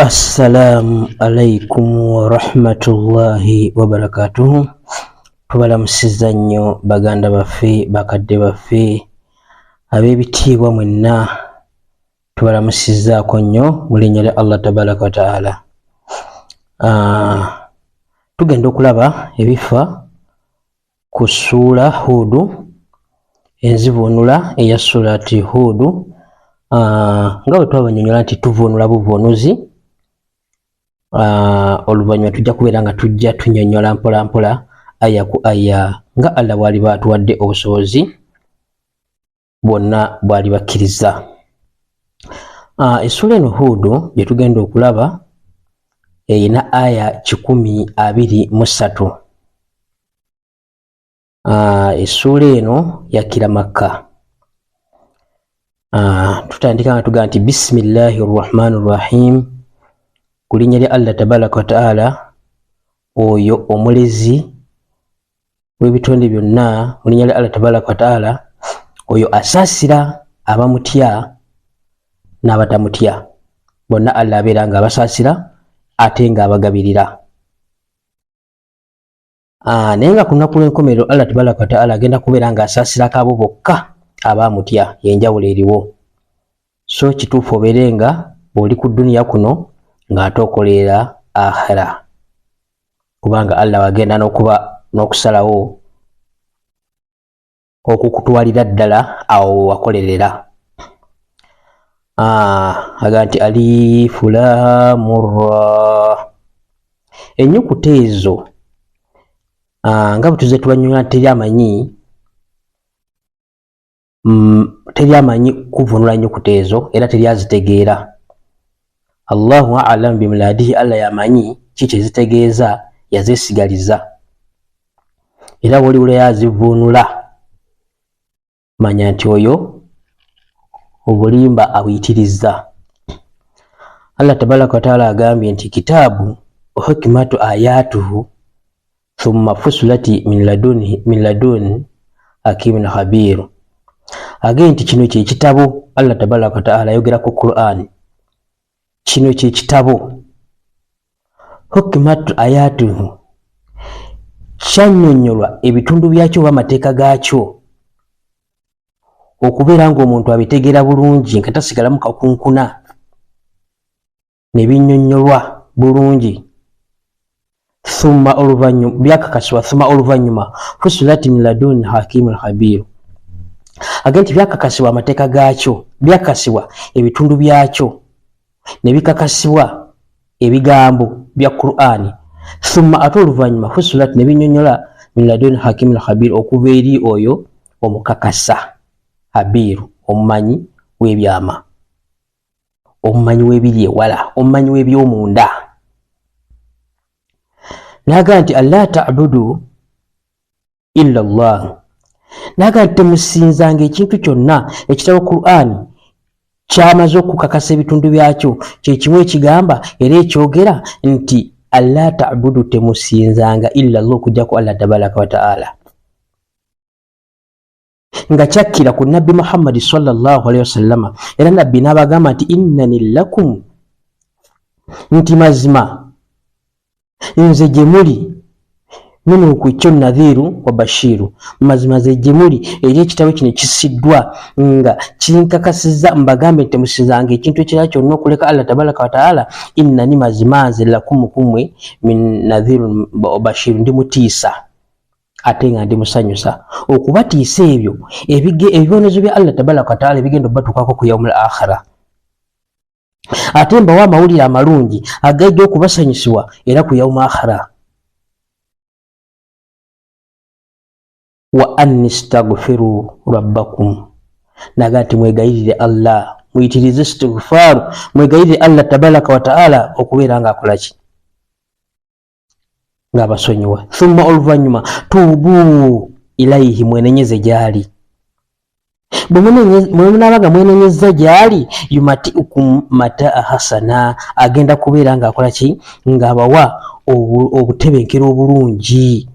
Assalamu alaikum warahmatullahi wabarakatuhu. Tubalamusiza nnyo baganda baffe, bakadde baffe, ab'ebitiibwa mwenna tubalamusizaako nnyo mu linnya lya Allah tabaraka wa taala. Tugenda okulaba ebifa ku ssuula Huudu, enzivuunula eya surati Huudu. Nga bwe twabanyonnyola nti tuvuunula buvuunuzi, oluvannyuma tujja kubeera nga tujja tunyonnyola mpola mpola aya ku aya nga Allah bw'ali batuwadde obusobozi bwonna bw'ali bakkiriza. Essula eno Huudu gye tugenda okulaba erina aya 123. Essula eno yakira Makka. Tutandika nga tugaa nti bisimillahi rrahmani rrahim, ku linnya lya Allah tabaraka wa taala, oyo omulezi w'ebitonde byonna, mu linnya lya Allah tabaraka wa taala, oyo asaasira abamutya n'abatamutya, bonna Allah abeera nga abasaasira ate nga abagabirira. Naye nga ku lunaku lw'enkomerero Allah tabaraka wa taala agenda kubeera nga asaasirako abo bokka abamutya, yenjawulo eriwo. So kituufu obeere nga bw'oli ku duniya kuno ng'ate okolerera akhira, kubanga Allah wagenda n'okusalawo okukutwalira ddala awo wakolerera. Aga nti alifu laamu ra. Ennyukuta ezo nga bwe tuzze tubanyonnyola teri amanyi kuvunula ennyukuta ezo era teri azitegeera. Allahu a'lam bimuladihi, Allah yamanyi kiki ezitegeeza, yazeesigaliza. Era bw'oliwula yazivunula manya nti oyo obulimba abuyitiriza. Allah tabaraka wa taala agambye nti kitaabu hikmatu ayatuhu thumma fusulati min laduni hakimin khabiru. Agambye nti kino kye kitabo, Allah tabaraka wa taala ayogera ku Qur'an, kino kye kitabo hikmatu ayatuhu, kyannyonnyolwa ebitundu byakyo oba amateeka gaakyo, okubeera ng'omuntu abitegeera bulungi nga tasigalamu kakunkuna, ne binnyonnyolwa bulungi. Thumma oluvannyuma byakakasibwa, thumma oluvannyuma fusilati min laduni hakimin khabiru. Agambye nti byakakasibwa amateeka gaakyo, byakakasibwa ebitundu byakyo, ne bikakasibwa ebigambo bya Qur'ani. Thumma ate oluvannyuma fusilati ne binnyonnyola min laduni hakimin khabiru, okuva eri oyo omukakasa, habiru omumanyi w'ebyama, omumanyi w'ebiri ewala, omumanyi w'ebyomunda. Naga nti alla ta'budu illa Allah. Naga nti temusinzanga ekintu kyonna. Ekitabo Qur'ani kyamaze okukakasa ebitundu byakyo, kye kimu ekigamba era ekyogera nti alla ta'budu, temusinzanga illa Allah, okujjako Allah tabaraka wa taala, nga kyakkira ku nabbi Muhammad sallallahu alaihi wasallama. Era nabbi n'abagamba nti innani lakum, nti mazima nze gye muli, minu kyo nadhiru wa bashiru, mazima ze gye muli eri ekitabo kino kisiddwa nga kinkakasiza mbagambe temusinzanga ekintu ekirala kyonna okuleka Allah tabaraka wa taala. Innani mazima nze lakum kumwe min nadhiru wa bashiru, ndi mutiisa ate nga ndi musanyusa. Okubatiisa ebyo ebibonezo bya Allah tabaraka wa taala ebigenda obbatuukako ku yaumul akhira, ate mbawa amawulire amalungi agajja okubasanyusibwa era ku yaumul akhira. Wa annistaghfiru rabbakum, naga nti mwegayirire Allah, muyitirize istighfaru, mwegayirire Allah tabaraka wa taala okubeera nga akolaki, ng'abasonyiwa. Thumma oluvannyuma tuubu ilaihi, mwenenyeze gyali. Bwe munaabaga mwenenyeza gyali, yumatiukum mataa hasana, agenda kubeera nga akolaki, ng'abawa obutebenkero obulungi,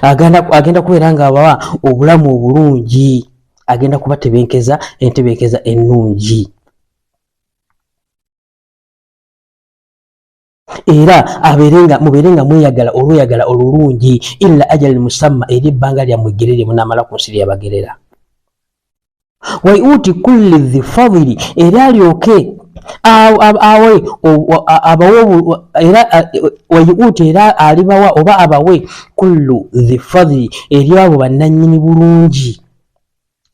agenda kubeera nga abawa obulamu obulungi, agenda kubatebenkeza entebenkeza ennungi. era muberenga mweyagala olweyagala olulungi illa ajal musamma eri ebbanga lyammwe gerere munamala ku nsi lyabagerera wa yuti kulli dhi fadli era alyoke awe wayuti era alibawa oba abawe kullu dhi fadli eri abo bannannyini bulungi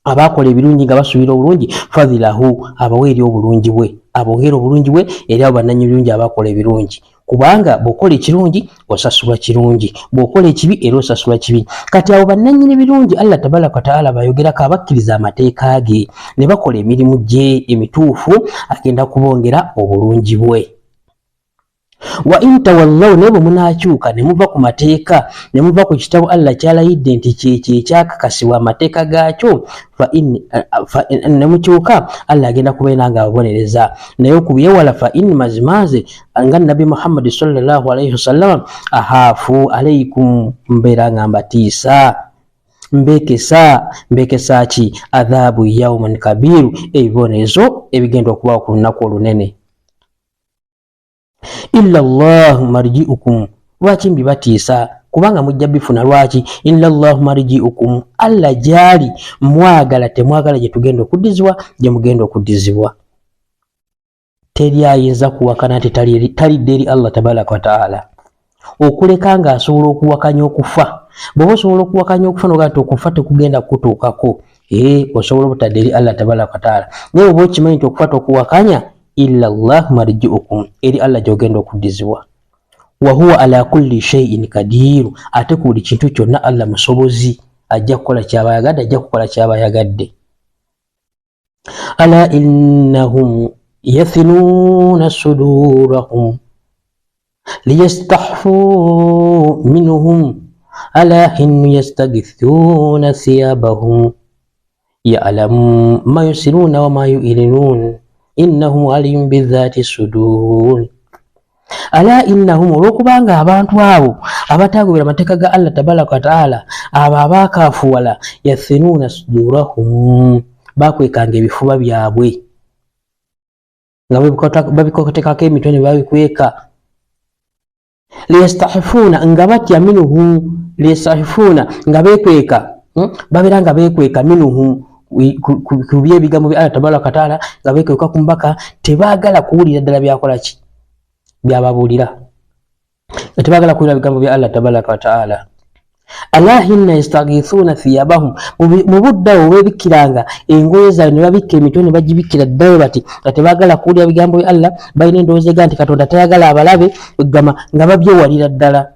abakola ebirungi nga basuubira obulungi fadhilahu abawe eri obulungi bwe abongera obulungi bwe eri abo bannannyini birungi abakola ebirungi kubanga bw'okola ekirungi osasulwa kirungi bw'okola ekibi era osasulwa kibi kati abo bannannyini birungi Allah tabaraka wa taala bayogerako abakkiriza amateeka ge ne bakola emirimu gye emituufu agenda kubongera obulungi bwe wa in tawallaw ne bwe munaakyuka ne muva ku mateeka ne muva ku kitabo Allah kyalayidde nti kyekyo ekyakakasibwa amateeka gaakyo ne mukyuka Allah agenda kubeera nga ababonereza naye okubyewala fa in mazimaze nga Nabi Muhammad sallallahu alaihi wasallam ahaafu alaikum mbeera nga mbatiisa mbekesa ki adhabu yawman kabiru ebibonerezo ebigenda okubawo ku lunaku olunene illa Allah marji'ukum lwaki mbibatiisa kubanga mujja bifuna lwaki illa Allah marji'ukum Allah gyali mwagala temwagala gye tugenda okuddizibwa gye mugenda okuddizibwa teri ayinza kuwakana nti talidde eri Allah tabaraka wa taala okuleka nga asobola okuwakanya okufa bw'oba osobola okuwakanya okufa nogaa nti okufa tekugenda kutuukako osobola obutadde eri Allah tabaraka wa taala naye oba okimanyi nti okufa tokuwakanya illa Allah marji'ukum eri Allah gyogenda okuddizibwa wa huwa ala kulli shay'in kadiru ate ku buli kintu kyonna Allah musobozi ajja kukola kyabayagadde ajja kukola kyabayagadde ala innahum yathinuna sudurahum liyastahfu minhum ala hin yastaghithuna thiyabahum ya'lamu ma yusiruna wa ma yu'linun innahum alim bidhati sudur ala innahum olwokubanga abantu abo abatagobera amateeka ga Allah tabaraka wa taala abo abakafuwala yathinuna sudurahum bakwekanga ebifuba byabwe nga babikotekako emitwe ne babikweka liyastahifuna nga batya minuhu liyastahifuna nga bekweka babeera nga bekweka minuhu ku byebigambo bya Allah tabaraka wa taala nga bekweka ku mbaka tebaagala kuwulira ddala byakola ki byababuulira tebaagala kuwulira bigambo bya Allah tabaraka wa taala ala hinna yastaghithuna thiyabahum mu buddawo bebikkiranga engoye zaabwe ne babikka emitwe ne bagibikira ddala bati nga tebaagala kuwulira bigambo bya Allah balina endowooza ega nti Katonda tayagala abalabe egama nga babyewalira ddala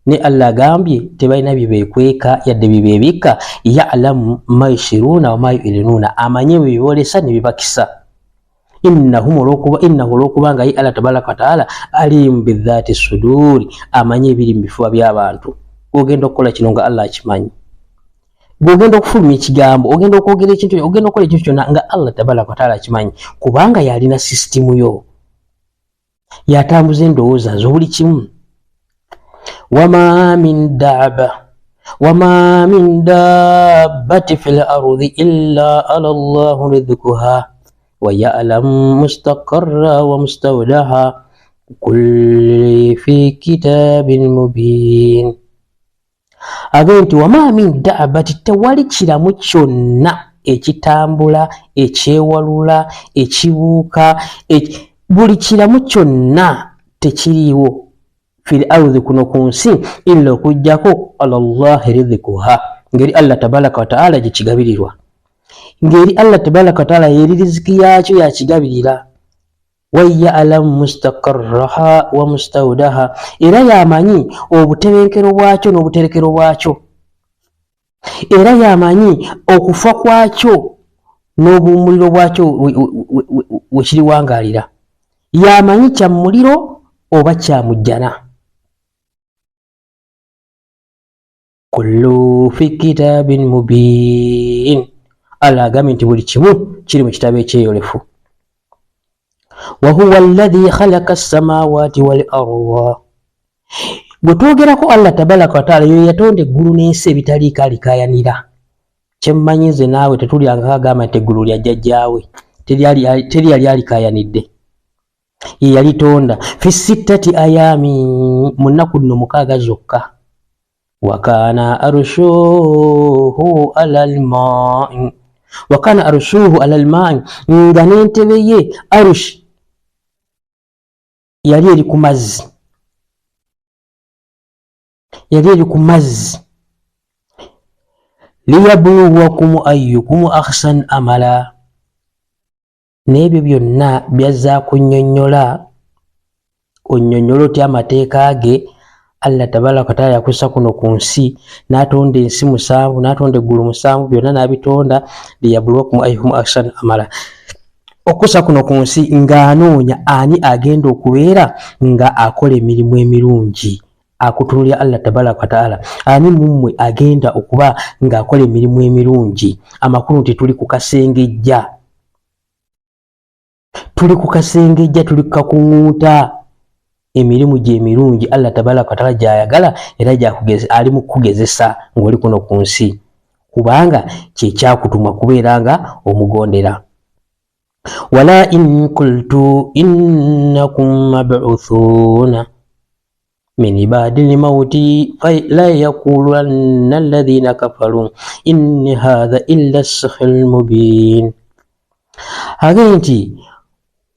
ne Allah agambye tebalina bye beekweka yadde bye beebikka ya'lamu ma yusiruna wa ma yu'linuna amanye bye bibolesa ne bibakisa innahu olwokubanga ye Allah tabaraka wa taala alimu bidhati suduri amanye ebiri mu bifuba by'abantu ogenda okukola kino nga Allah akimanyi ogenda okufulumya ekigambo ogenda okwogera ekintu ogenda okukola ekintu kyonna nga Allah tabaraka wa taala akimanyi kubanga yalina sisitimu yo yatambuza endowooza zo buli kimu wama min dabbati fil ardi illa ala Allah rizquha wa ya'lamu mustaqarra wa mustawdaha kulli fi kitabin mubin agambye nti wama min dabbati tewali kiramu kyonna ekitambula ekyewalula ekibuuka buli kiramu kyonna tekiriiwo fil ardi kuno ku nsi illa okujjako ala Allahi rizquha ngeri Allah tabaraka wa taala gye kigabirirwa ngeri Allah tabaraka wa taala yeri riziki yakyo yakigabirira wa ya'lamu mustaqarraha wa mustawdaha era yamanyi obutebenkero bwakyo n'obuterekero bwakyo era yamanyi okufa kwakyo n'obuwummuliro bwakyo wekiriwangalira yamanyi kya muliro oba kya mujjana kullu fi kitabin mubin Allah agambye nti buli kimu kiri mu kitabo ekyeyolefu wa huwa alladhi khalaqa as-samawati wal arda bwe twogerako Allah tabaraka wa taala yo yatonda eggulu n'ensi ebitaliikaalikayanira kyemmanyize naawe tetulyanga agamba nti eggulu lya jjajjaawe teri yali alikayanidde yalitonda fi 6 ayami munaku nno 6 zokka. Wakana arshuhu alal ma'i, wakana arshuhu alal ma'i, nga n'entebe ye arush yali eri ku mazzi, yali eri ku mazzi. Liyabluwakum ayyukum ahsan amala, n'ebyo byonna byazza kunnyonnyola onnyonnyola otya amateeka ge. Allah tabaraka wa taala yakussa kuno ku nsi, n'atonda ensi 7, n'atonda eggulu 7, byonna n'abitonda. Liyabluwakum ayyukum ahsan amala, okussa kuno ku nsi ng'anoonya ani agenda okubeera nga akola emirimu emirungi akutunulya Allah tabaraka wa taala. Ani mummwe agenda okuba ng'akola emirimu emirungi? Amakulu nti tuli ku kasengejja, tuli ku kasengejja, tuli ku kakuŋŋuuta. Emirimu gye emirungi Allah tabaraka wa taala gy'ayagala era gy'akugeza, ali mu kukugezesa ng'oli kuno ku nsi, kubanga kye kyakutuma kubeera nga omugondera. Wala in qultu innakum mab'uthuna min ibadil mauti la yaqulanna alladhina kafaru in hadha illa as-sihrul mubin. Agenti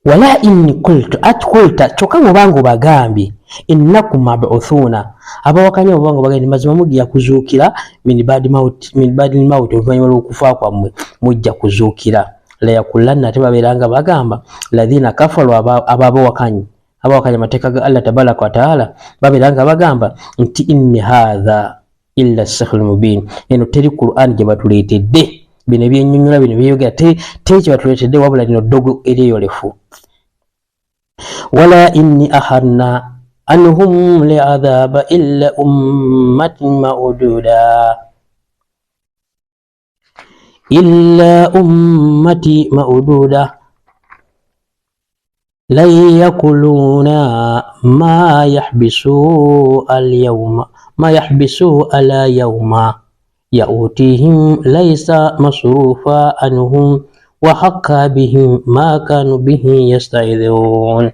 wala inni qultu atqulta choka mubango bagambye innakum mab'uthuna, abawakanya mubango bagambye mazima mujja kuzuukira min badil maut, oluvanyuma lw'okufa kwammwe mujja kuzuukira. La yakulanna, tebabeeranga bagamba ladhina kafaru, ababawakanya amateeka ga Allah tabaraka wa taala, babeeranga bagamba nti inni hadha illa as-sihrul mubin, eno teri Qur'an gye batuleetedde, bino ebyennyonnyola bino byeyogera tekye batuleetedde, wabula lino ddogo eryeyolefu. Wala inni aharna anhum li'adhaba illa ummatin ma'ududa, illa ummati ma'ududa la yakuluna ma yahbisu al-yawma ala yawma ya'utihim laysa masrufa anhum wa haqqa bihim ma kanu bihi yasta'idhun.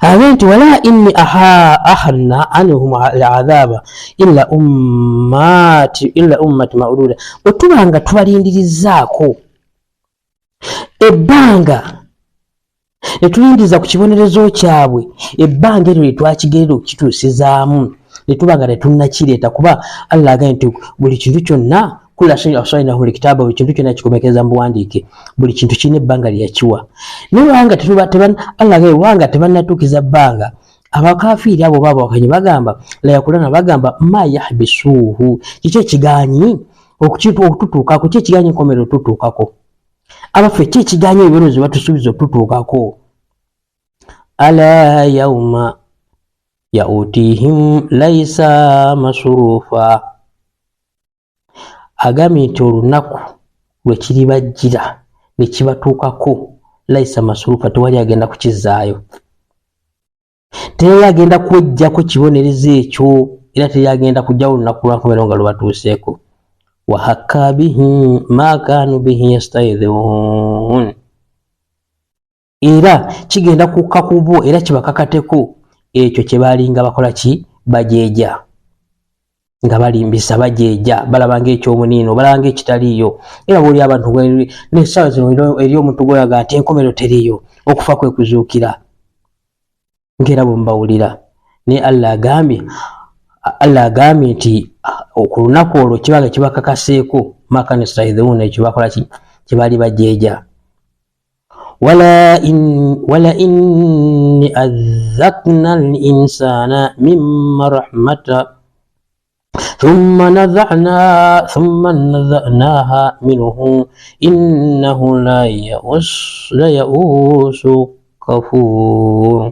Abantu wala inni aharna anhum al'adhaba illa ummati ma'ududa, otubanga tubalindirizaako ebbanga, netulindiriza ku kibonerezo kyabwe, ebbanga eryo lyetwakigerera okukituusizaamu, netubanga tetunnakireeta, kuba Allah agambye nti buli kintu kyonna kula shay'in ahsaynahu fil kitaba, buli kintu kyonna kikomekeza mu buwandiike, buli kintu kirina ebbanga lyakiwa. Naye wanga Allah agambye wanga tebannatuukiza bbanga, abakafiiri abo babawakanyi bagamba la yakulana, bagamba ma yahbisuhu, kiki ekiganyi okututuukako, ki ekiganyi enkomerero otutuukako, abaffe ki ekiganyi ebirozo batusuubiza otutuukako. Ala yawma yautihim laysa masrufa, agambye nti olunaku lwe kiribajjira ne kibatuukako, laysa masrufa, tewali agenda kukizaayo, tewali agenda kwejjako kibonerezo ekyo, era tewali agenda kujjawo olunaku lwankomerero nga lubatuuseeko. Wa hakka bihi ma kanu bihi yasta'idhun, era kigenda kukka kubo era kibakakateko ekyo kye baalinga bakola ki, bajeeja, nga balimbisa bajeeja, balaba ng'ekyomuniino, balaba ng'ekitaliiyo. Era bw'oli abantu n'essaawa zino eri omuntu gw'oyaga nti enkomerero teriiyo, okufa kwe kuzuukira, ng'era bwe mubawulira. Naye Allah agambye nti ku lunaku olwo kibanga kibakakaseeko, maka nestahidhuuna, ekyo bakola ki, kye baali bajeeja. Wala inni adhakna al-insana mimma rahmata thumma nadha'naha minhu innahu la ya'usu kafur.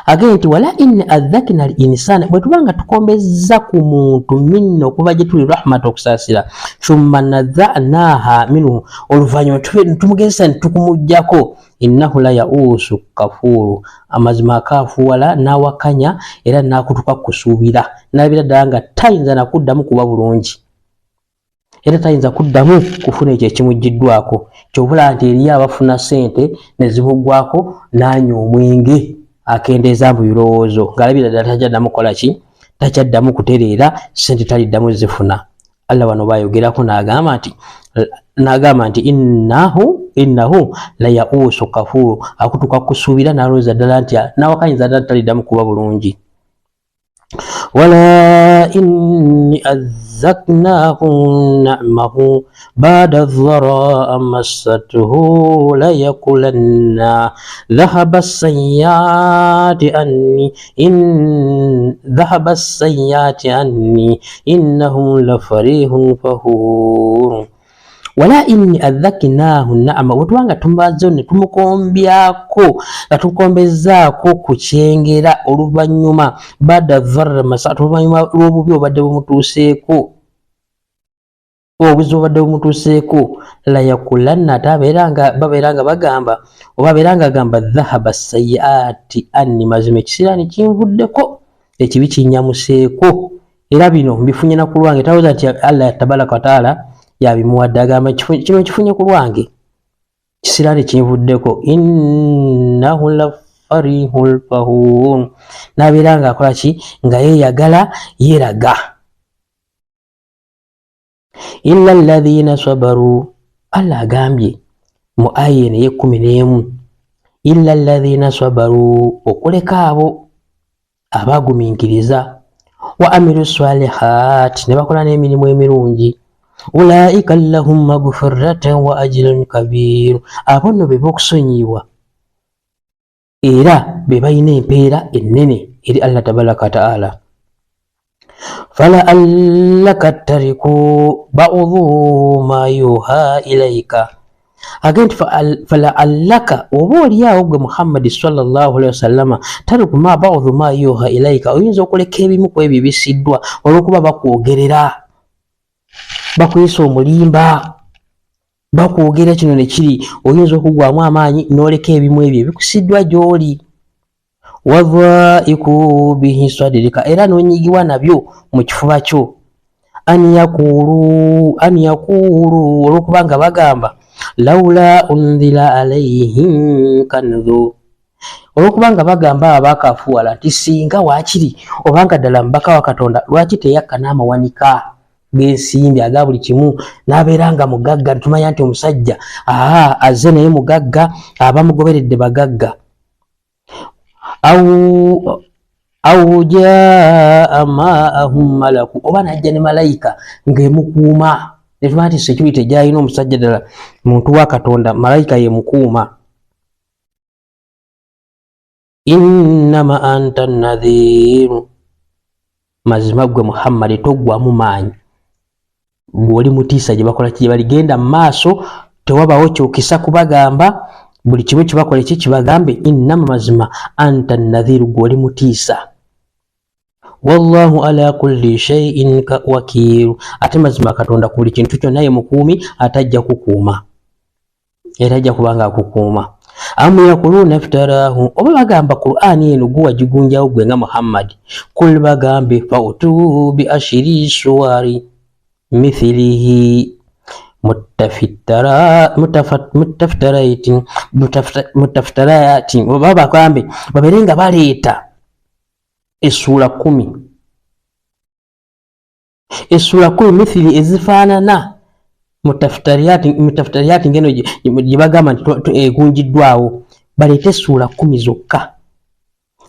Agambye nti wala inni adhakna al-insana, bwe tubanga tukombezza ku muntu minna okuva gye tuli rahmata, okusaasira, thumma nadha'naha minhu, oluvannyuma tumugezesa netukumuggyako, innahu la ya'usu kafuru, amazima akaafuwala n'awakanya era n'akutuka kusuubira, n'abira ddala nga tayinza nakuddamu kuba bulungi. era tayinza kuddamu kufuna ekyo ekimuggiddwako, kyobula nti eriyo abafuna ssente ne zimugwako n'anywa omwenge akendeeza mu birowoozo ng'alabira ddala takyaddamu kukola ki, takyaddamu kutereera, ssente taliddamu zifuna. Allah wano bayogerako n'agamba nti innahu la yausu kafuru, akutuka kusuubira n'alowooza ddala nti nawakanyinza ddala taliddamu kuba bulungi. wala inni azzaknahu na'mahu ba'da dharra massatuhu la yakulanna dhahaba as-sayyi'ati anni innahum la farihun fakhur. wala inni azzaknahu na'ama, wetubanga tumaze ne tumukombyako nga tukombezaako ku kyengera oluvannyuma bada dharra masatu, oluvannyuma lw'obubi obadde bumutuuseeko, obuzi obadde bumutuuseeko, la yakulanna, ate babeeranga bagamba oba abeeranga agamba dhahaba sayyi'ati anni, mazima ekisiraani kinvuddeko, ekibi kinnyamuseeko, era bino mbifunye na ku lwange. Talowooza nti Allah tabaraka wa taala yabimuwadde, agamba kino kifunye ku lwange, kisiraani kinvuddeko. Innahu la farihul fakhur, n'abeera nga akola ki, nga yeeyagala yeeraga. illa alladhina sabaru, Allah agambye mu aya eno ey'ekumi illa alladhina sabaru, okuleka abo abagumiikiriza, wa amilu salihati, ne bakola n'emirimu emirungi, ulaika lahum maghfiratan wa ajrun kabir, abo nno be b'okusonyiyibwa era be balina empeera ennene eri Allah tabaraka wa taala. fala allaka tariku ba'dhu ma yuha ilayka, agenti fala allaka, oba oliawo gwe Muhammadi sallallahu alaihi wasallama, tariku ma ba'dhu ma yuha ilayka, oyinza okuleka ebimu ku ebyo bisiddwa olw'okuba bakwogerera, bakuyisa omulimba, bakwogera kino ne kiri, oyinza okugwamu amaanyi n'oleka ebimu ebyo ebikusiddwa gy'oli. wadhaiku bihi sadrika, era n'onyigibwa nabyo mu kifuba kyo. an yakulu, olw'okuba nga bagamba lawla unzila alayhim kanzu, olw'okuba nga bagamba abakafuwala nti singa waakiri obanga ddala mubaka wa Katonda lwaki teyakka n'amawanika g'ensimbi aga buli kimu, n'abeera nga mugagga. Tumanya nti omusajja azze naye mugagga, abamugoberedde bagagga. au jaa ma'ahum malaku, oba najja ne malayika ng'emukuuma. Netumanya nti security gy'alina omusajja ddala muntu wa Katonda, malayika ye mukuuma. innama anta nadhiru, mazima gwe Muhammad toggwamu maanyi, gw'oli mutiisa gye bakola kye baligenda mu maaso, tewabawo kyokisa kubagamba, buli kimu kibakola kibagambe. innama mazima anta nadhiru, gw'oli mutiisa. wallahu ala kulli shay'in wakiilu, ate mazima Katonda ku buli kintu kyonna ye mukuumi, atajja kukuuma era ajja kubanga akukuuma. am yakuluna iftarahu, oba bagamba Qur'ani eno gwe wagigunjawo gwe nga Muhammad, kul bagambe fautu bi ashiri suwari mithilihi mutaftarayatin, oba bagambe babere nga baleeta essula 10, essula 10 mithili ezifaanana mutaftariyatin ngeno gye bagamba nti egunjiddwawo, baleete essula 10 zokka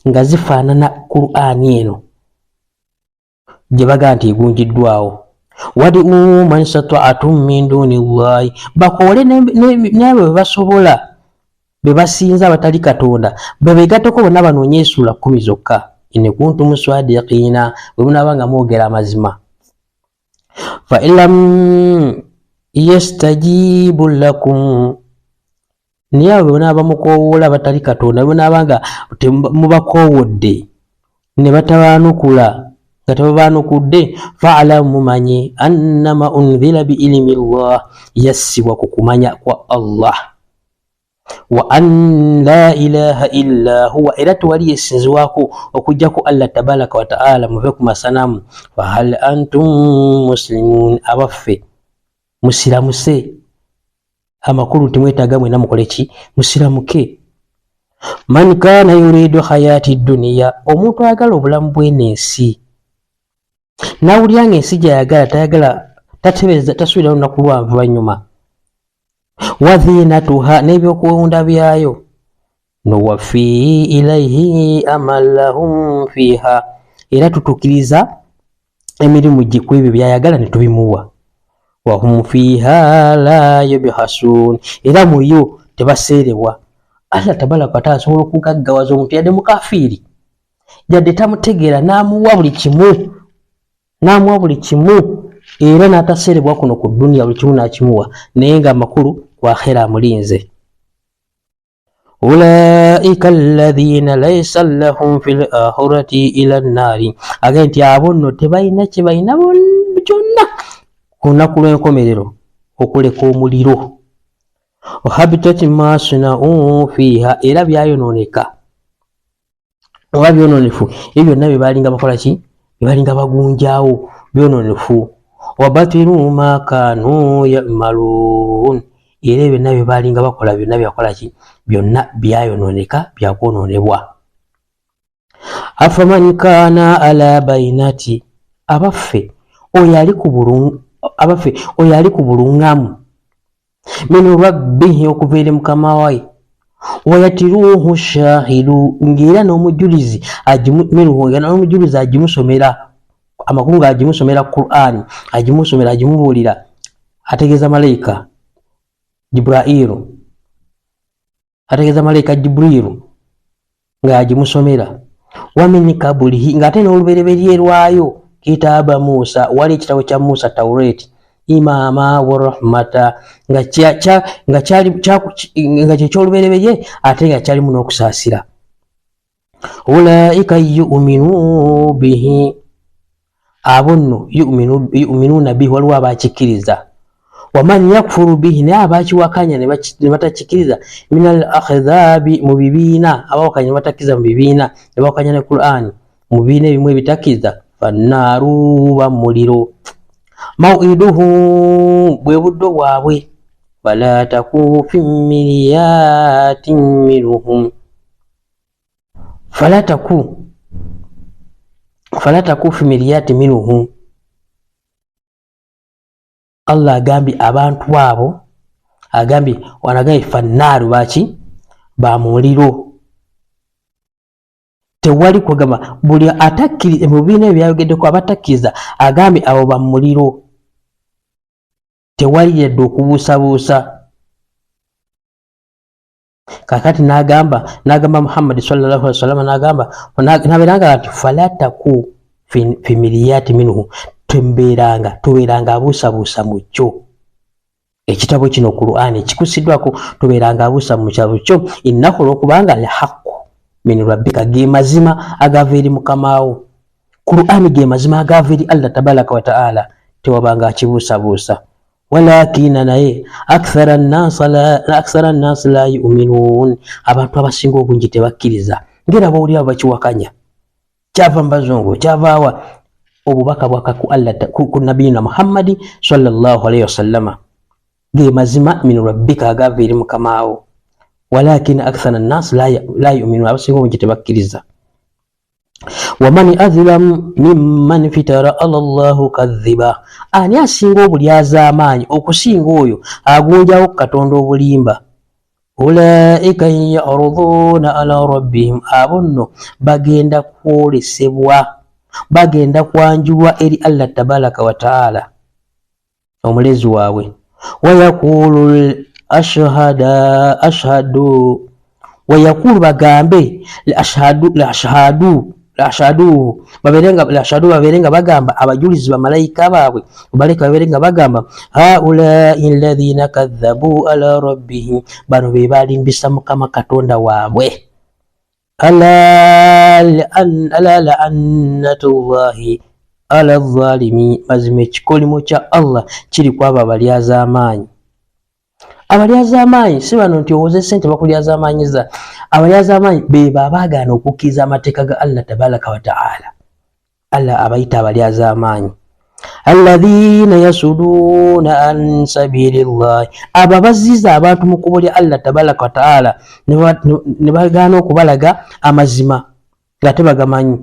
nga zifaanana Qur'ani eno gye bagamba nti egunjiddwawo. wadi'u man sata'atum min dunillahi, bakoole n'abo be basobola, be basinza abatali Katonda, bebeegatteko bonna banoonye essula 10 zokka. in kuntum swadiqina, bwe munaaba nga mwogera amazima. fa ilam yastajibu lakum, naye abo bonaaba mukoowoola batali Katonda, bonaaba nga mubakoowodde ne batabaanukula nga tebabaanukudde, fa'alamu mumanye annama unzila bi ilmi Allah, yassibwa ku kumanya kwa Allah, wa an la ilaha illa huwa, era tewali yesinzibwako okujjako Allah tabaraka wa ta'ala, muve ku masanamu. fa hal antum muslimun, abaffe musiramuse amakulu timwetaaga mwena mukole ki musiramuke. Man kana yuridu hayati dunia, omuntu ayagala obulamu bw'ensi nawulyanga ensi gyayagala tayagala tatebeza tasuubira lunaku lwanvu lwanyuma. Wadhinatuha, n'ebyokuwunda byayo. Nuwafi ilaihi amalahum fiha, era tutukiriza emirimu gye ku ebyo byayagala ne tubimuwa. Wahum fiha la yubhasun, era muyo tebaseerebwa. Allah tabaraka wa taala asobola okugaggawaza omuntu yadde mukafiiri yadde tamutegeera n'amuwa buli kimu era n'ataseerebwa kuno ku duniya buli kimu n'akimuwa, naye nga amakulu ku akhera amulinze. Ulaika alladhina laysa lahum fil akhirati ila nnaari, agaye nti abo nno tebalina kye balina kyonna ku lunaku lw'enkomerero okuleka omuliro. Wahabitat ma sana'u fiha, era byayononeka oba byononefu ebyo byonna bye balinga bakola ki bye balinga bagunjaawo byononefu. Wabatilu ma kanu ya'malun, era ebyo byonna bye balinga bakola byonna byakola ki byonna byayononeka byakwononebwa. Afaman kana ala bainati, abaffe oyo ali ku bulungamu min rabbihi, okuva eri mukama we. Wayatiruhu shahidu, ng'era n'omujulizi agimusomera amakulu ng'agimusomera Qur'an, agimusomera agimubuulira, ategeeza malayika Jibrailu, ategeeza malayika Jibrilu ng'agimusomera. Wamin kabulihi, ng'ate n'olubereberye lwayo kitaaba Musa, wali ekitabo kya Musa Tawreti, imama wa rahmata, nga kyolubereberye ate nga kyalimu n'okusaasira. Ulaika yu'minu bihi, abo nno yu'minuna bihi, waliwo abakikiriza. Waman yakfuru bihi, naye abakiwakanya ne batakikiriza, minal akhidhabi, mu bibiina, abawakanya ne batakkiriza mu bibiina ne bawakanya ne Qur'an mu bibiina ebimu ebitakiriza, fannaaru, bamuliro. Maw'iduhu, bwe buddo bwabwe. Fala taku fi miryatin minhum, fala taku fi miryatin minhum. Allah agambye abantu abo, agambye wanagambye fannaaru baki bamuliro. Tewali kugamba buli atakkiriza mu bibiina ebyo byayogeddeko abatakkiriza, agambye abo bamuliro, tewali yadde okubuusabuusa. Kakati n'agamba Muhammad sallallahu alaihi wasallam n'abeeranga ati fala taku fi miriyati minhu, tubeeranga abuusabuusa mu kyo. Ekitabo kino Qur'an kikusiddwako tubeeranga abuusa mu kitabo kyo, innahu olwokubanga alhaqu min rabbika, ge mazima agava eri mukamaawo. Qur'an ge mazima agava eri Allah tabaraka wa ta'ala, tewabanga akibuusabuusa. Walakina naye akthara an-nas la yu'minun, abantu abasinga obungi tebakkiriza. Ngera bawulira bakiwakanya, kyava mbazungu, kyavaawa obubaka bwaka ku Allah ku nabiyina Muhammadi sallallahu alaihi wasallama, ge mazima min rabbika agava eri mukamaawo. Walakina akthara an-nas la yu'minun, abasinga obungi tebakkiriza. Waman azlam mimman fitara ala Allahu kadhiba, ani asinga obulyaza amaanyi okusinga oyo agunjawo Katonda obulimba. Ulaika ya'ruduna ala rabbihim, abo nno bagenda kwolesebwa, bagenda kwanjulwa eri Allah tabaraka wa ta'ala omulezi waabwe. Wayaqulu ashhadu, wayaqulu bagambe ashhadu baberenga bagamba abajulizi bamalayika baabwe, malayika baberenga bagamba haulai alladhina kadhabu ala rabbihim, bano be balimbisa mukama Katonda waabwe. ala la'annatullahi ala zalimi, mazima ekikolimo kya Allah kiri kwabo abalyaza amaanyi. Abalyaza amaanyi si bano nti owoze sente bakulyaza amaanyiza. Abalyaza amaanyi be babaagaana okukkiriza amateeka ga Allah tabaraka wa ta'ala. Allah abayita abalyaza amaanyi. alladhina yasuduna an sabilillah, abo abaziza abantu mu kkubo lya Allah tabaraka wa taala ne bagaana okubalaga amazima nga tebagamanyi.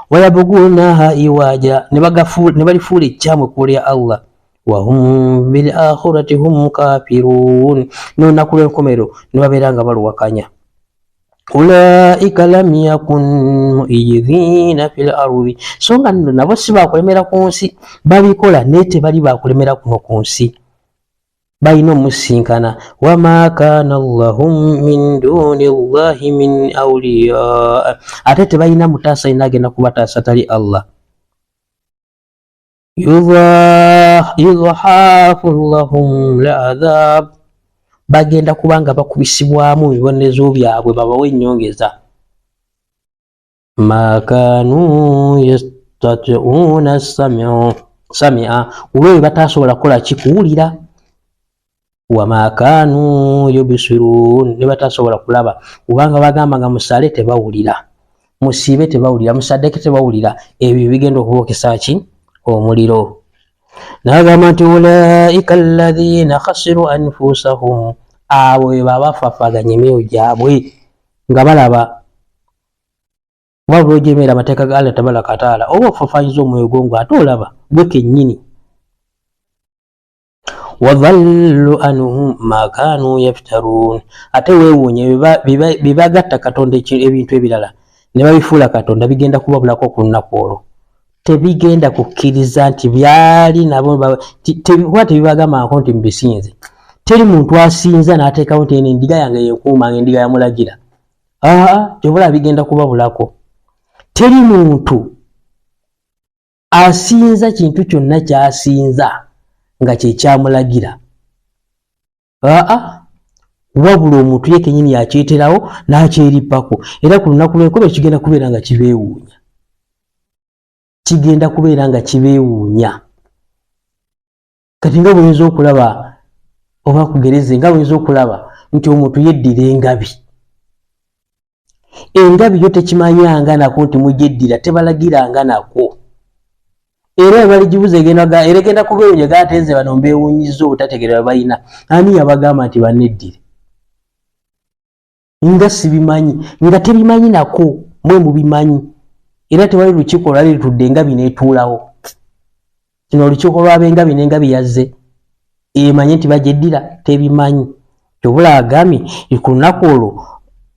Wayabugunaha iwaja, ne balifuula ekyamu ekkubo lya Allah. Wahum bil akhirati hum kafirun, n'olunaku lw'enkomero ne babeera nga baluwakanya. Ulaika lam yakun mu'idhina fil ardi, so nga nno nabo si bakulemera ku nsi, babikola naye tebali bakulemera kuno ku nsi, balina omusinkana. Wama kana lahum min duni llahi min awliya, ate tebalina mutaasa ina agenda kubataasa tali Allah. Yudhafu lahum la'adhab, bagenda kubanga bakubisibwamu ebibonerezo byabwe babawe ennyongeza. Ma kanu yastati'una samia, olwo batasobola kukola kikuwulira. Wama kanu yubsirun, ne batasobola kulaba, kubanga bagamba nga musale tebawulira, musiibe tebawulira, musaddeke tebawulira, ebyo bigenda okubokesa ki? Omuliro. N'agamba nti ulaika alladhina khasiru anfusahum, abo be babafafaganya emyoyo gyabwe nga balaba. Wabula ojeemera amateeka ga Allah tabaraka wa taala, oba ofafanyiza omwoyo gwo ate olaba gwe kennyini. Wadhallu anhum ma kanu yaftarun, ate weewuunye bebagatta Katonda ebintu ebirala ne babifuula Katonda, bigenda kubabulako ku lunaku olwo. Tebigenda kukkiriza nti byali nabo kuba tebibagambako nti mubisinze. Teri muntu asinza n'ateekawo nti eno endiga yange yekuumanga, endiga yamulagira. Kyobula bigenda kubabulako. Teri muntu asinza kintu kyonna kyasinza nga kyekyamulagira. Wabula omuntu ye kennyini yakyeterawo n'akyerippako, era ku lunaku lw'enkobe kigenda kubeera nga kibeewuunya. Kigenda kubeera nga kibeewuunya. Kati nga bw'oyinza okulaba, oba kugereze nga bw'oyinza okulaba nti omuntu yeddira engabi. Engabi yo tekimanyanga nako nti mugyeddira, tebalagiranga nako. Era baligibuza egenda kubeewuunya gatenze bano mbeewuunyiza obutategeera balina. Ani yabagamba nti baneddire? Nga sibimanyi, nga tebimanyi nako, mwe mubimanyi. Era tewali lukiiko lwali litudde engabi n'etuulawo. Kino olukiiko lw'ab'engabi n'engabi yazze emanyi nti bagyeddira, tebimanyi. Kyobula agambye ku lunaku olwo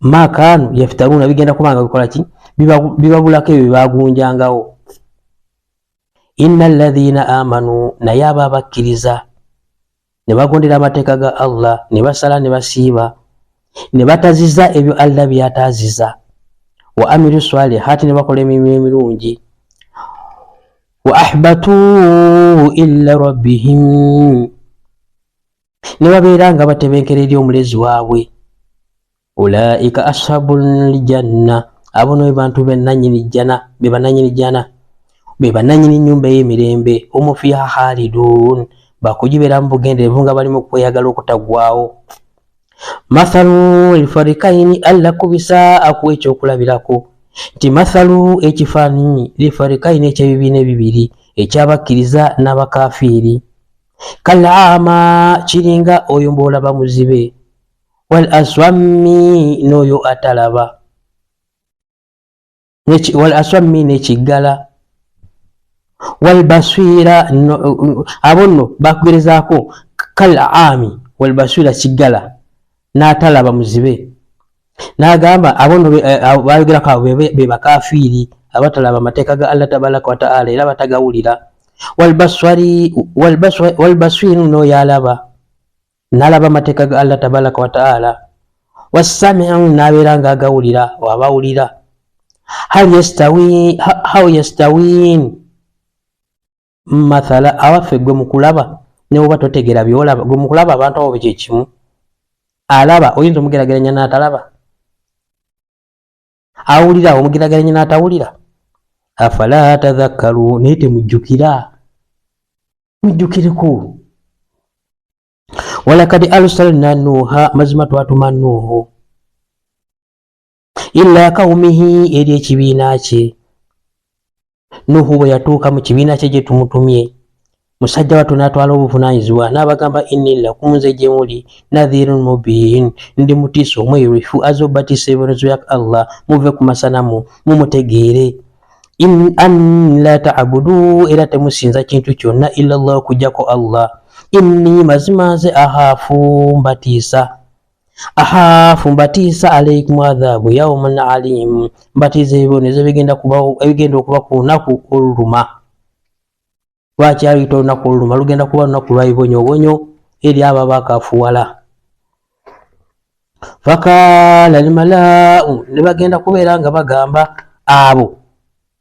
maakaanu yaftaruna, bigenda kubanga bikola ki? Bibabulako ebyo byebagunjangawo. Inna alladhina amanu, naye abo abakkiriza ne bagondera amateeka ga Allah, ne basala ne basiiba, ne bataziza ebyo Allah by'ataaziza. Wa amilu salihati, ne bakola emirimu emirungi. Wa ahbatu illa rabbihim, ne babeera nga batebenkera eri omulezi waabwe. Ulaika ashabul janna, abo no bantu bennanyini jana, be bananyini jana, be bananyini nyumba y'emirembe. Omu fiha khalidun, bakugibera mu bugenderevu nga bali mu kweyagala okutagwawo. Mathalu lifarikaini, alla kubisa akuwa ekyokulabirako nti mathalu ekifaananyi lifarikaini eky'ebibiina ebibiri, ekyabakkiriza n'abakafiiri. Kal'ama, kiringa oyo mboolaba muzibe, wal aswammi, n'oyo atalaba, wal aswammi n'ekiggala, wal baswira, abo nno bakugerezaako kal'ami wal baswira kiggala n'atalaba muzibe. N'agamba abo nno bayogerako abo be bakafiiri abatalaba amateeka ga Allah tabaraka wa ta'ala era batagawulira. Wal baswiru, n'oyo alaba n'alaba amateeka ga Allah tabaraka wa ta'ala. Wassami'u, n'abeera nga agawulira wabawulira. Hal yastawin mathala, awaffe gwe mukulaba ne oba totegera byolaba, gwe mukulaba abantu abo kye kimu. Alaba oyinza omugerageranya n'atalaba, awulira omugerageranya n'atawulira. Afala tadhakkaru, naye temujjukira, mujjukireko. Walakad arsalna Nuha, mazima twatuma Nuhu illa qaumihi, eri ekibiina kye. Nuhu bwe yatuuka mu kibiina kye gye tumutumye, musajja wattu n'atwala obuvunaanyizibwa n'abagamba inni lakum nze gye muli nadhirun mubin, ndi mutiisa omwerufu azze obatiisa ebibonezo bya Allah muve ku masanamu mumutegeere. An la ta'budu, era temusinza kintu kyonna illa Allah okujjako Allah. Inni mazima nze ahaafu mbatiisa alaykum adhabu yawman alim, mbatiisa ebibonezo ebigenda okuba ku lunaku oluluma. Lwaki ayita olunaku oluluma? Lugenda kuba lunaku lwa bibonyobonyo eri abo abakafuwala. Fakaala almalaa'u, ne bagenda kubeera nga bagamba abo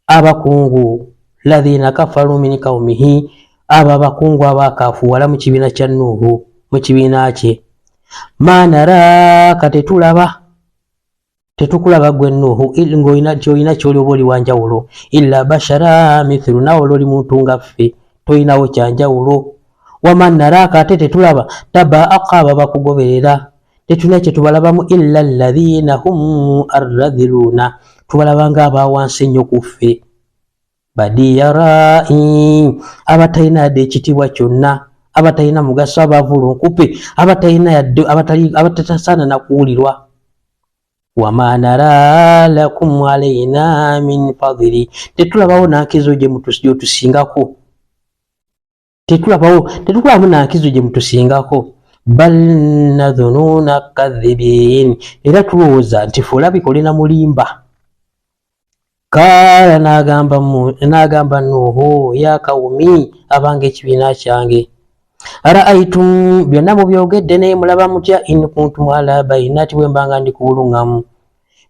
abakungu, ladhina kafaru min qaumihi, abo abakungu abakafuwala mu kibiina kya Nuuhu, mu kibiina kye. Ma naraaka, tetukulaba gwe Nuuhu ng'olina ky'oli oba oli wanjawulo, illa bashara mithlu, nawe oli muntu nga ffe toyinawo kyanjawulo. Waman naraaka, ate tetulaba tabaaqa, abo bakugoberera, tetulina kye tubalabamu illa alladhina hum arradhiluna, tubalaba nga abawansi ennyo ku ffe. Badiya ra'i, abatalina yadde ekitiibwa kyonna, abatalina mugaso, abavulunkupe, abatasaana na kuwulirwa. Wama nara lakum alayna min fadli, tetulabawo nankizo gye mutusingako, tetulabamu nankizo gye mutusingako. Bal nadhununa kadhibin, era tulowooza nti fe olabika olina mulimba. Kaala n'agamba Nuuhu, ya kawumi, abange ekibiina kyange, araaitum, byonna mubyogedde naye mulaba mutya, in kuntum ala bayinati, bwe mbanga ndi ku buluŋŋamu,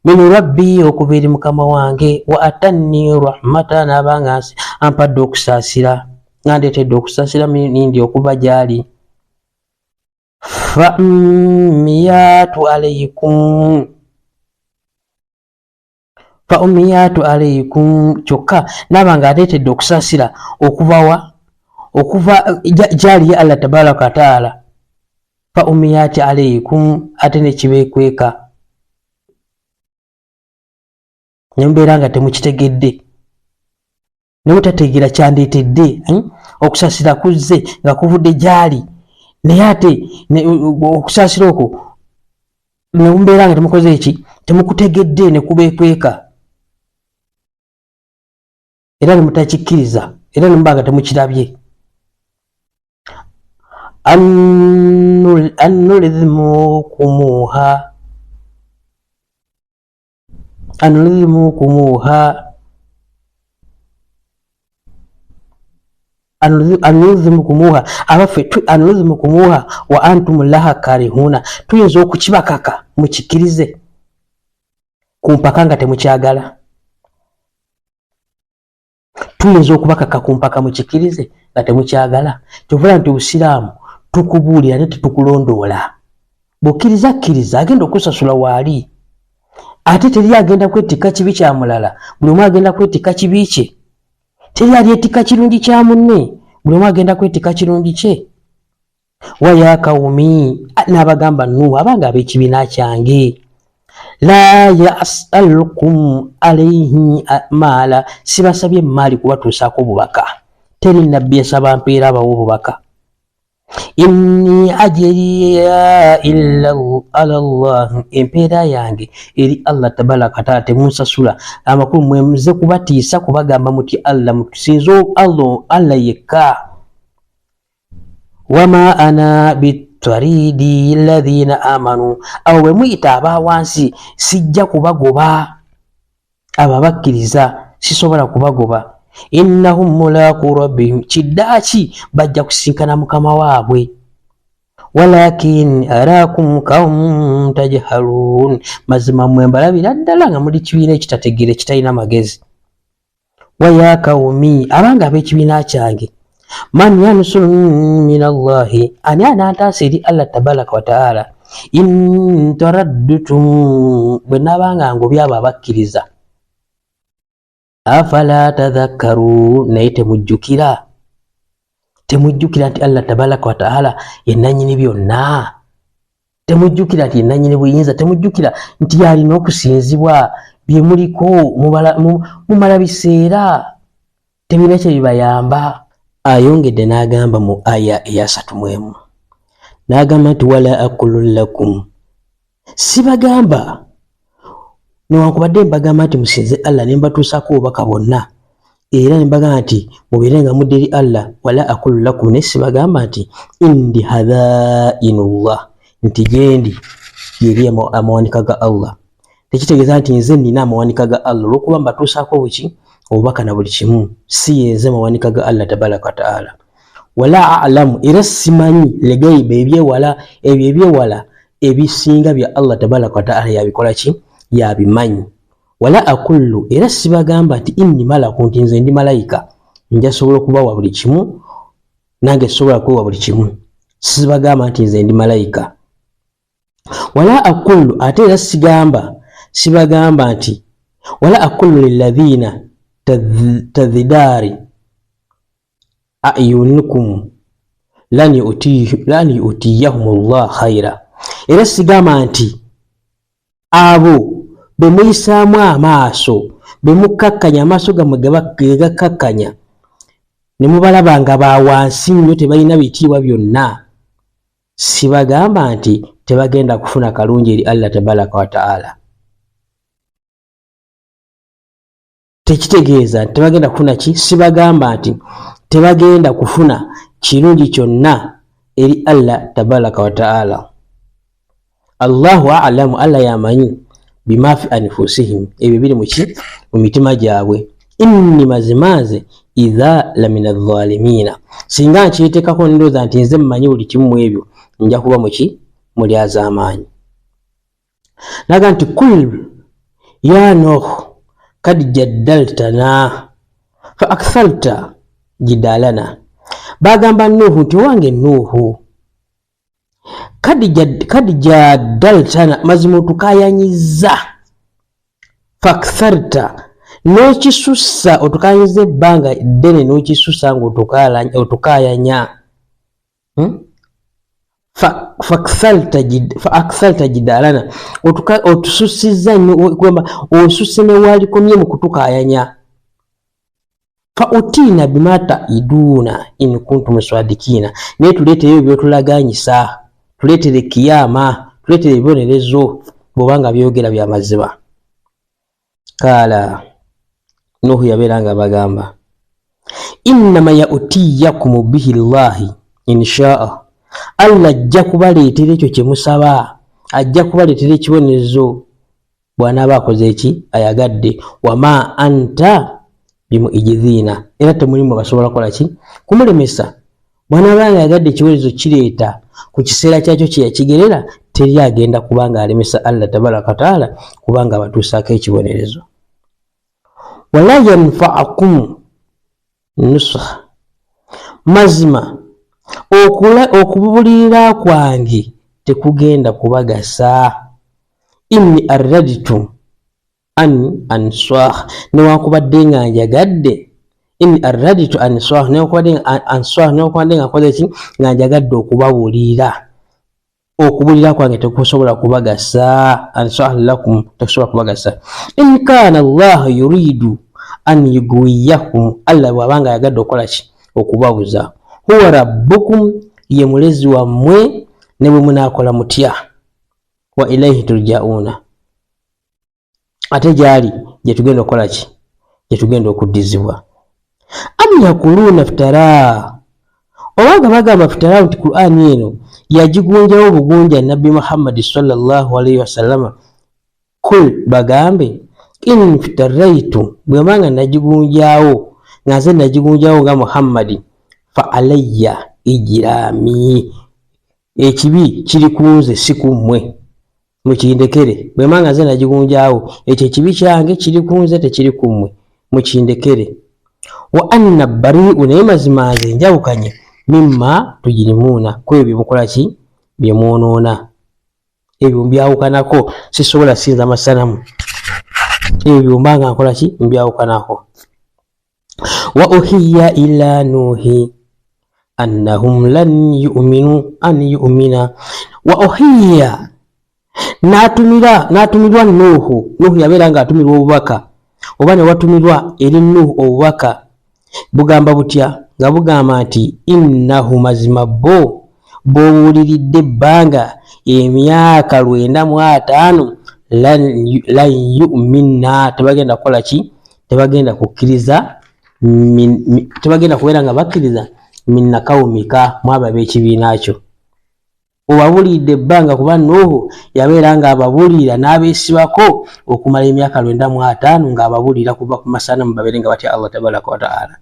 min rabbi, okuva eri mukama wange, wa atanni rahmata, n'abanga ampadde okusaasira, nga ndeetedde okusaasira nindi okuva gy'ali. Fa ummiyatu alaykum, kyokka n'abanga ateetedde okusaasira okuva gy'ali ya Allah tabaraka wa taala. Fa ummiyati alaykum, ate nekibeekweka, nembeera nga temukitegedde, nemutategeera kyandeetedde okusaasira kuzze nga kuvudde gy'ali, naye ate okusaasira okwo nembeera nga temukoze eki, temukutegedde, nekubeekweka, era nemutakikkiriza, era nemuba nga temukirabye. Anulzimukumuha wa antum laha karihuna, tuyinza okukibakaka mukikirize ku mpaka nga temukyagala. Tuyinza okubakaka ku mpaka mukikirize nga temukyagala. Kyovula nti Obusiraamu tukubuulira ne tetukulondoola. Bw'okkiriza kkiriza, agenda okusasula waali, ate teri agenda kwetikka kibi kya mulala, buli omu agenda kwetikka kibi kye. Teri alyetikka kirungi kya munne, buli omu agenda kwetikka kirungi kye. Wa ya kawumi, n'abagamba Nuuhu, abanga ab'ekibiina kyange, la yas'alukum alayhi maala, sibasabye maali kubatuusaako bubaka. Teri nabbi yasaba mpeera abawo bubaka. Inni ajriya illa ala Allah, empeera yange eri Allah tabaraka wa taala, temunsasula. Amakulu mwemuze kubatiisa kubagamba muti Allah, mutusinza Allah yekka. Wama ana bitaridi alladhina amanu, abo bwe muyita abawansi sijja kubagoba, abo abakkiriza sisobola kubagoba. Innahum mulaqu rabbihim, kiddaaki bajja kusinkana mukama waabwe. Walakin arakum qaumun tajhalun, mazima mwe mbalabira ddala nga muli kibiina ekitategeera, kitalina magezi. Wa ya kaumi, abanga ab'ekibiina kyange, man yansuru min Allahi, ani anaantaasa eri Allah tabaraka wa taala, in taraddutum, bwe nabanga ngobya abo abakkiriza. Afala tadhakkaru, naye temujjukira nti Allah tabaraka wa taala ye nannyini byonna, temujjukira nti ye nannyini buyinza, temujjukira nti yalina okusinzibwa, bye muliko mumala biseera, tebirina kye bibayamba. ayongedde n'agamba mu aya eya 3 n'agamba nti wala aqulu lakum, sibagamba newankubadde mbagamba nti musinze Allah ne mbatuusako obubaka bwonna era ne mbagamba nti mubeere nga mudde eri Allah, wala aqulu lakum, ne sibagamba nti indi hadhainullah, nti gendi yeri amawanika ga Allah. Tekitegeeza nti nze nina amawanika ga Allah olw'okuba mbatuusaako buki obubaka na buli kimu, si yenze mawanika ga Allah tabaraka wa ta'ala. Wala a'lamu, era simanyi legaiba ebyewala, ebyo ebyewala ebisinga bya Allah tabaraka wa ta'ala yabikola ki, yabimanyi. Wala aqulu, era sibagamba nti inni malaku, nti nze ndi malayika nja sobola okubawa buli kimu nange sobola kuwa buli kimu, sibagamba nti nze ndi malayika. Wala aqulu, ate era sibagamba nti wala aqulu lilladhina tadhidari ayunukum lan yu'tiyahumullah khaira, era sigamba nti abo bemuyisaamu amaaso, bemukakkanya amaaso gammwe gegakakkanya ne mubalaba nga bawansi nnyo tebalina bitiibwa byonna, sibagamba nti tebagenda kufuna kalungi eri Allah tabaraka wa ta'ala. Tekitegeeza nti tebagenda kufuna ki, sibagamba nti tebagenda kufuna kirungi kyonna eri Allah tabaraka wa ta'ala. Allahu a'lamu, Allah yamanyi bima fi anfusihim, ebyo biri muki, mu mitima gyabwe. Inni mazimaze idha lamina dhalimina, singa nkiteekako ndowooza nti nze mmanyi buli kimu mu ebyo, nja kuba muki, muli az'amaanyi. Naga nti kul ya Nuh kad jaddaltana fa aktharta jidalana, bagamba Nuhu nti wange Nuhu kad jaddaltana, mazima otukayanyiza, fa aktharta, n'okisussa, otukayanyiza ebbanga ddene n'okisussa nga otukayanya. fa aktharta jidalana, otususiza nnyo, kwamba osusse ne walikomye mu kutukayanya. Fa utina bima ta'iduna in kuntum sadiqina, naye tuleetere ebyo byotulaganyisa, tuleetere kiyama, tuleetere ebibonerezo bw'obanga byogera bya mazima. Kala Nuhu yabeera nga bagamba innama ya'tiyakum bihi llahi insha'a, Allah ajja kubaleetera ekyo kye musaba, ajja kubaleetera ekibonerezo bw'anaaba akoze eki, ayagadde. Wama anta bimu'jizina, era temulimu basobola kola ki, kumulemesa. Bw'anaaba ayagadde ekibonerezo kireeta ku kiseera kyakyo kye yakigerera, teri agenda kubanga alemesa Allah tabaraka wa ta'ala kubanga abatuusaako ekibonerezo. Wala yanfa'akum nusha, mazima okubulira kwange tekugenda kubagasa. Inni arraditu an answah, newankubadde nga njagadde, inni arraditu answah, newankubadde answah, newankubadde nga nkoze ki, nga njagadde okubabulira, okubulira kwange tekusobola kubagasa. Answah lakum, tekusobola kubagasa. In kana Allah yuridu an yugwiyakum, Allah bw'abanga yagadde okukola ki, okubabuza. Huwa rabbukum, ye mulezi wammwe ne bwe munaakola mutya. Wa ilaihi turja'una, ate gyali gye tugenda okukola ki, gye tugenda okuddizibwa. Am yakuluna iftara, obanga bagamba iftara nti Qur'ani eno yagigunjawo bugunja Nabbi Muhammad sallallahu alaihi wasallama. Kul, bagambe in iftaraitu, bwe banga nagigunjawo nga nze nagigunjawo nga Muhammadi, fa alayya ijrami, ekibi kiri kunze si kummwe, mukindekere. Bwe banga nze nagigunjawo, ekyo ekibi kyange kiri kunze tekiri kummwe, mukindekere. Wa anna bari'u, naye mazima nze njawukanye mimma tujrimuna, kwebyo mukola ki, bye mwonoona. Ebyo mbyawukanako, sisobola sinza masanamu, ebyo mbanga nkola ki, mbyawukanako. Wa uhiya ila Nuhi annahum lan yu'mina, wa uhiya, n'atumirwa Nuhu. Nuhu yabeera nga atumirwa obubaka, oba ne watumirwa eri Nuhu obubaka bugamba butya, nga bugamba nti innahu mazima bo bowuliridde ebbanga emyaka 95 lan yu'minna tebagenda kukola ki tebagenda kukkiriza tebagenda kubeera nga bakkiriza minna kawumika mwaba b'ekibiina kyo obabulidde ebbanga kuba Nuhu yabeera nga ababulira n'abeesibako okumala emyaka 95 ng'ababulira kuva ku masana mu babeere nga batya Allah tabaraka wa ta'ala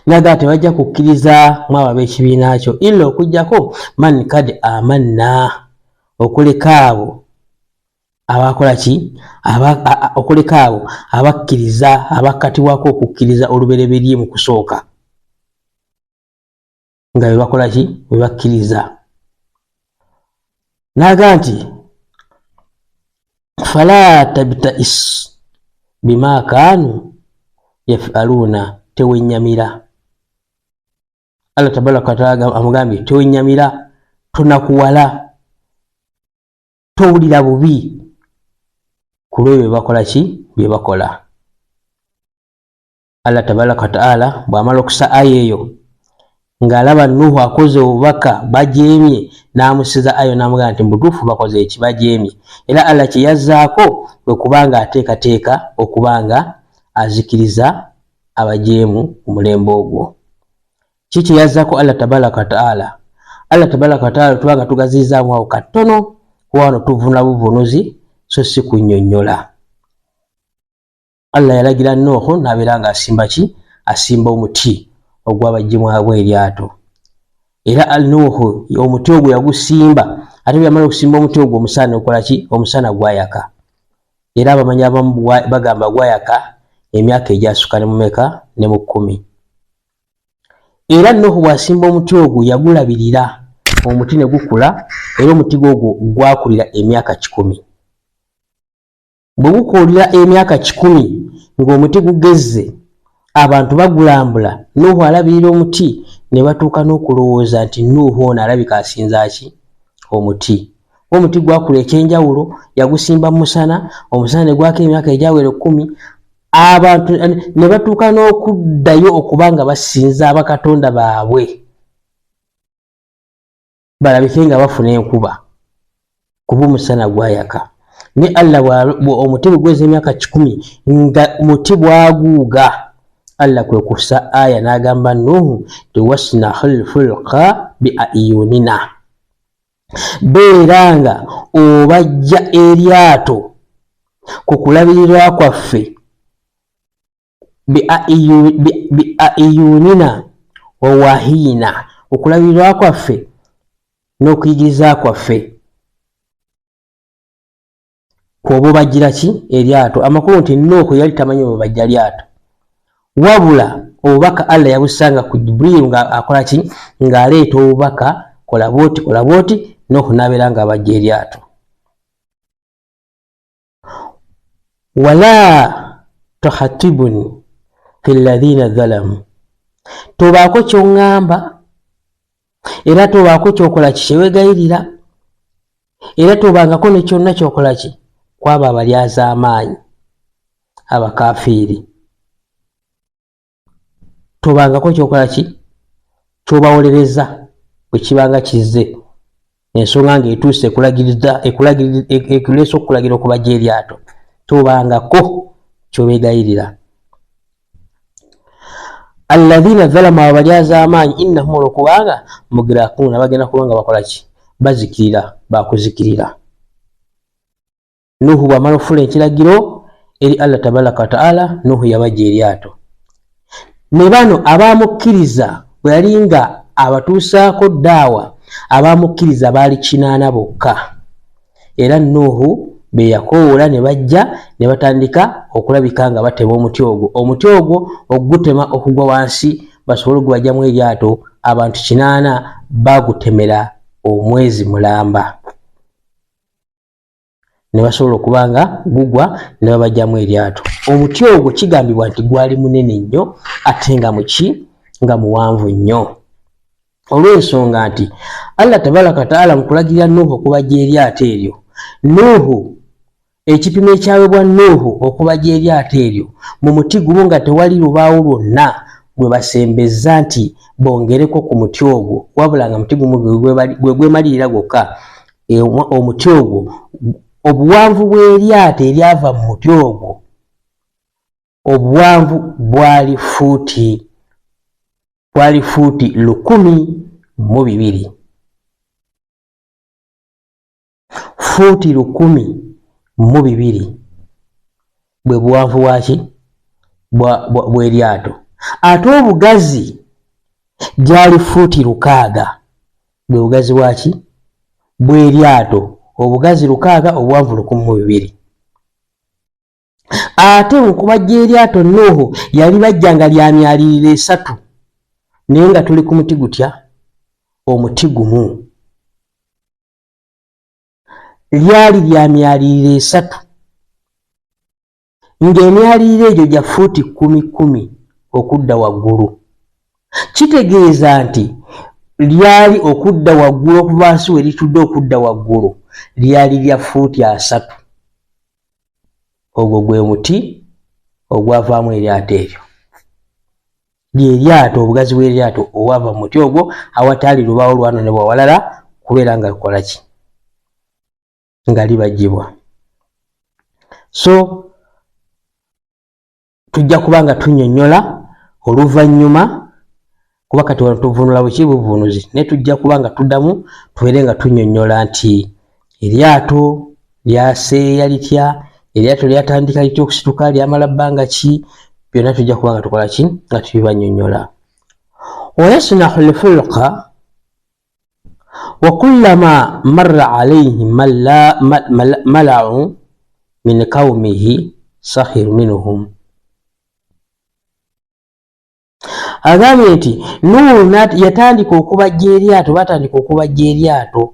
naga tebajja kukkiriza mwaba b'ekibiina kyo illa okugjako man kad amanna okuleka abo abakola ki okuleka abo abakkiriza abakkatiwako okukkiriza olubereberye mu kusooka nga bebakola ki bebakkiriza naga nti fala tabtais bima kanu yafaluna tewenyamira Allah tabaraka wa ta'ala amugambye tewenyamira tonakuwala towulira bubi kulwe bakola ki byebakola Allah tabaraka wa ta'ala bw'amala okusa aya eyo ng'alaba Nuhu akoze obubaka bajeemye n'amusiza ayo n'amugamba nti mubutuufu bakoze eki bajeemye era Allah kye yazzaako kwe kubanga ateekateeka okubanga azikiriza abajeemu ku mulembe ogwo kiki yazzaako Allah tabaraka wa ta'ala tubanga tugazizaamu awo katono kuba wano tuvuna buvunuzi so si kunnyonnyola Allah yalagira Nuhu n'abeera nga asimba ki asimba omuti ogw'abajeemu ab'eryato era Nuhu omuti ogwo yagusimba ate byamala okusimba omuti ogwo omusana okola ki omusana gwayaka era abamanyi abamu bagamba gwayaka emyaka egyasukka ne mumeka ne mu 10 era Nuhu bw'asimba omuti ogwo yagulabirira omuti ne gukula era omuti ogwo gwakulira emyaka 10 bwe gukulira emyaka 10 ng'omuti gugezze abantu bagulambula Nuhu alabirira omuti ne batuuka n'okulowooza nti Nuhu ono alabika asinza ki omuti omuti gwakula ekyenjawulo yagusimba musana omusana ne gwaka emyaka egyawera 10 abantu ne batuuka n'okuddayo okubanga basinza abakatonda baabwe balabike nga bafuna enkuba kuba omusana gwayaka ne Allah omuti bugweza emyaka 10 nga muti bwaguuga Allah kwe kusa aya n'agamba Nuhu tiwasnahul fulqa biayunina beeranga obajja eryato ku kulabirira kwaffe biayunina wawahina okulabirira kwaffe n'okuyigiriza kwaffe kwoba bajjira ki eryato amakulu nti Nuhu yali tamanyi bwe bajja lyato wabula obubaka Allah yabusanga ku Jibril nga akola ki ng'aleeta obubaka kola bwoti Nuhu n'abeera nga abajja eryato wala tuhatibuni fi alladhina dhalamu tobaako ky'oŋŋamba era tobaako ky'okola ki kyewegayirira era tobangako ne kyonna ky'okola ki kwabo abalyaza amaanyi abakafiiri tobangako ky'okola ki ky'obawolereza bwe kibanga kizze ensonga ng'etuuse ekuleesa okulagira okubajja eryato tobangako ky'obegayirira alladhina dhalamu abalyaza amaanyi innahum olwokubanga mugrakuna bagenda kubanga bakola ki bazikirira bakuzikirira Nuhu bw'amala okufuna ekiragiro eri Allah tabaraka wa ta'ala Nuhu yabajja eryato ne bano abamukkiriza bwe yali nga abatuusaako ddaawa abamukkiriza baali 80 bokka era Nuhu be yakoola ne bajja ne batandika okulabika nga batema omuti ogwo okugutema okugwa wansi basobole okubajjamu eryato abantu 80 bagutemera omwezi mulamba ne basobola okubanga gugwa ne babajjamu eryato omuti ogwo kigambibwa nti gwali munene nnyo ate nga muki nga muwanvu nnyo olw'ensonga nti Allah tabaraka wa ta'ala mu kulagirira Nuhu okubajja eryato eryo Nuhu ekipimo ekyaweebwa Nuhu okubajja eryato eryo mu muti gumu nga tewali lubaawo lwonna gwe basembeza nti bongereko ku muti ogwo wabula nga muti gumu gwe gwemalirira gwokka. Omuti ogwo obuwanvu bw'eryato eryava mu muti ogwo obuwanvu bwali fuuti 1,200. Fuuti 1,200 bwe buwanvu waki bw'eryato. Ate obugazi gyali fuuti 600 bwe bugazi waki bw'eryato. Obugazi 600 obuwanvu 1,200. Ate mu kubajja eryato Nuhu yali bajja nga lya myaliriro 3 naye nga tuli ku muti gutya omuti gumu lyali lya myaliriro 3 ng'emyaliriro egyo gya fuuti 10 okudda waggulu. Kitegeeza nti lyali okudda waggulu okuva wansi we litudde okudda waggulu lyali lya fuuti 3. Ogwo gwe muti ogwavaamu eryato eryo. Lyeryato obugazi bw'eryato obwava mu muti ogwo awataali lubaawo lwanonebwa walala kubeera nga lukola ki nga libajjibwa. So tujja kuba nga tunnyonnyola oluvannyuma kuba kati wano tuvunula buki buvunuzi naye tujja kuba nga tuddamu tubeere nga tunnyonnyola nti eryato lyaseeya litya, eryato lyatandika litya okusituka, lyamala bbanga ki, byonna tujja kuba nga tukola ki nga tubibannyonnyola. Wayasnahu lfulqa wa kullama marra alayhi mala'u min qawmihi sakhiru minhum. Agambye nti Nuhu yatandika okubajja eryato, batandika okubajja eryato.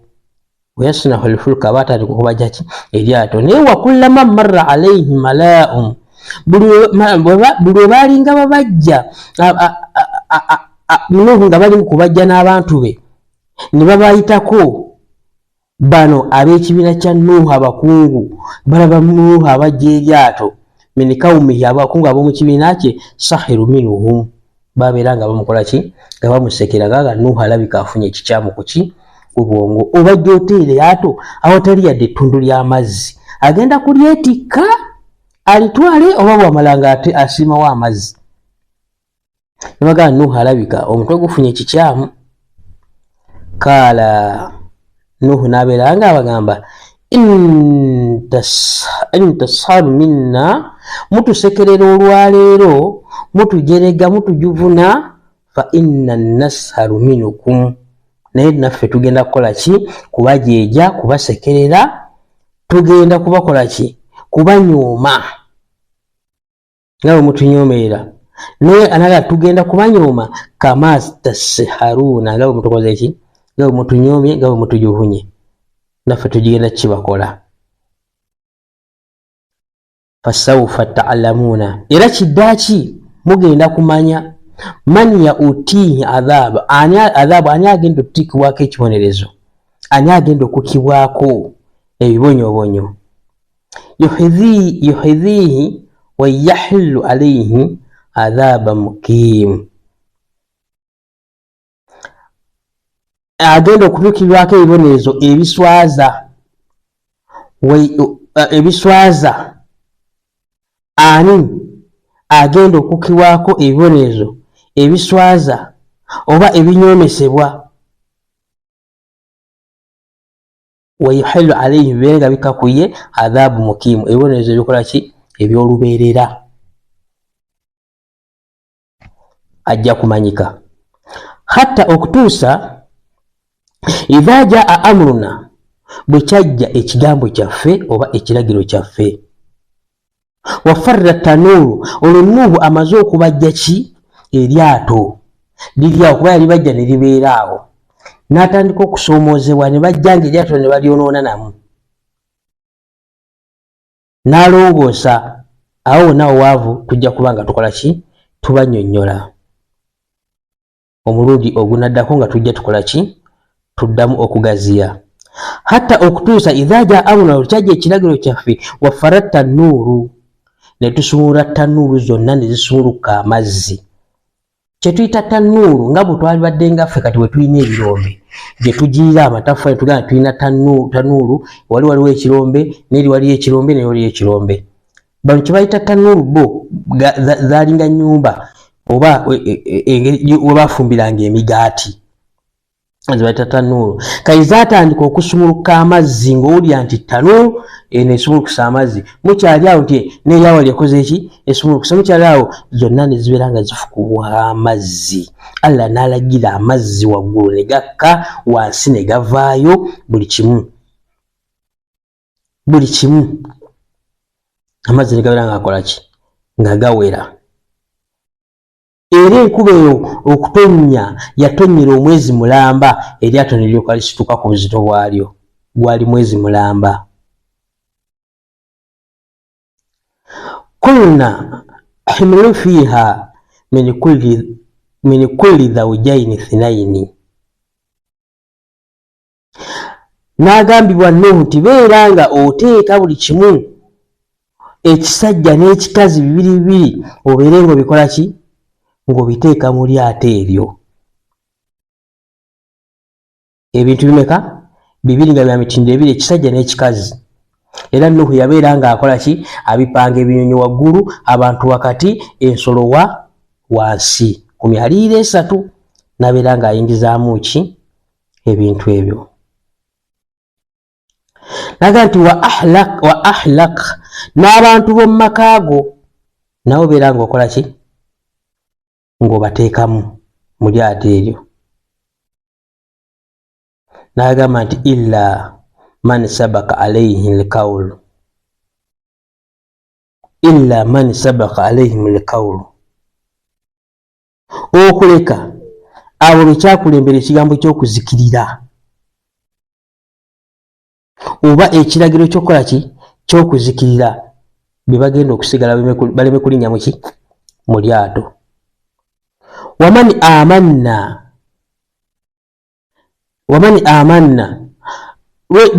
Wayasnahu lfulqa batandika okubajja ki eryato. Naye wa kullama marra alayhi mala'u, buli we baalinga babajja Nuhu nga bali mu kubajja n'abantu be ne babayitako bano ab'ekibiina kya Nuhu abakungu balaba Nuhu abajja eryato min qawmihi abakungu ab'omu kibiina kye sakhiru minhum babeera nga bamukola ki nga bamusekera nga Nuhu alabika afunye ekikyamu kuki ku bwongo. Obajja oteera eryato awatali yadde ettundu ly'amazzi agenda kulyetikka alitwale oba bwamalanga ate asiimawo amazzi. Nebagamba Nuhu alabika omutwe gufunye ekikyamu. Kaala Nuhu n'abeera nga abagamba intasharu minna, mutusekerera olwaleero, mutujerega, mutujuvuna, fa inna nasharu minkum, naye naffe tugenda kukola ki kubajeeja, kubasekerera, tugenda kubakola ki kubanyooma nga bwe mutunyoomerera, naye anaga tugenda kubanyooma kama tasharuna nga bwe mutukoze ki nga bwe mutunyoomye, nga bwe mutujuvunye, naffe tugenda kibakola. Fasawfa ta'lamuna, era kiddaaki mugenda kumanya man yautihi adhabu, ani agenda okutikibwako ekibonerezo, ani agenda okukibwako ebibonyobonyo. yuhidhihi wa yahillu alayhi adhaba mukim, agenda okutukibwako ebibonerezo ebiswaza. Ani agenda okukibwako ebibonerezo ebiswaza oba ebinyoomesebwa. Wayuhillu alayhi, bibenga bikakuye adhabu mukimu, ebibonerezo ebikola ki ebyolubeerera. Ajja kumanyika hatta okutuusa idha jaa amruna, bwe kyajja ekigambo kyaffe oba ekiragiro kyaffe. Wafarra tanuru, olwo Nuhu amaze okubajja ki eryato liryawo, kuba yali bajja ne libeeraawo, n'atandika okusoomoozebwa, ne bajjanga eryato ne balyonoona namu, n'alongoosa. Awo wonna waavu tujja kuba nga tukola ki tubannyonnyola. Omulundi ogunaddako nga tujja tukola ki tuddamu okugaziya. Hatta okutuusa idha jaa amruna, lukyajja ekiragiro kyaffe. Wafarra tanuru, ne tusumulula tanuuru zonna ne zisumuluka amazzi. kyetuyita tanuuru nga bwe twalibadde ngaffe kati bwe tulina ebirombe gye tugiira amataffaali tugamba tulina tanuuru wali waliwo ekirombe n'eri waliyo ekirombe n'eri waliyo ekirombe. Bano kye bayita tanuuru bo zaalinga nnyumba oba we bafumbiranga emigaati zibayita tanuuru. Kati zaatandika okusumuluka amazzi ng'owulira nti tanuuru eno esumulukusa amazzi mukyali awo nti neeyawali ekoze eki esumulukusa mukyali awo zonna ne zibeera nga zifukubwa amazzi. Allah n'alagira amazzi waggulu ne gakka wansi ne gavaayo buli kimu amazzi ne gabeera nga akola ki nga gawera. Era enkuba eyo okutonnya yatonnyera omwezi mulamba eryato ne lyoka lisituka ku buzito bwalyo gwali mwezi mulamba. Kulna himilu fiha min kulli zawjaini thnaini. N'agambibwa Nuhu nti beera nga oteeka buli kimu ekisajja n'ekikazi bibiri bibiri obeere ng'obikola ki ng'obiteeka mu lyato eryo. Ebintu bimeka bibiri nga bya mitindo ebiri ekisajja n'ekikazi. Era Nuhu yabeera ng'akola ki abipanga ebinyonyi waggulu abantu wakati ensolo wansi ku myaliiro 3 n'abeera ng'ayingizaamu ki ebintu ebyo. Naga nti wa ahlak n'abantu b'omu maka go nabo beera ng'okola ki ng'obateekamu mu lyato eryo. N'agamba nti illa man sabaka alayhi alqawlu okuleka abo bekyakulembera ekigambo ky'okuzikirira oba ekiragiro ky'okukola ki ky'okuzikirira be bagenda okusigala baleme kulinnya mu ki mu lyato. Wamani amanna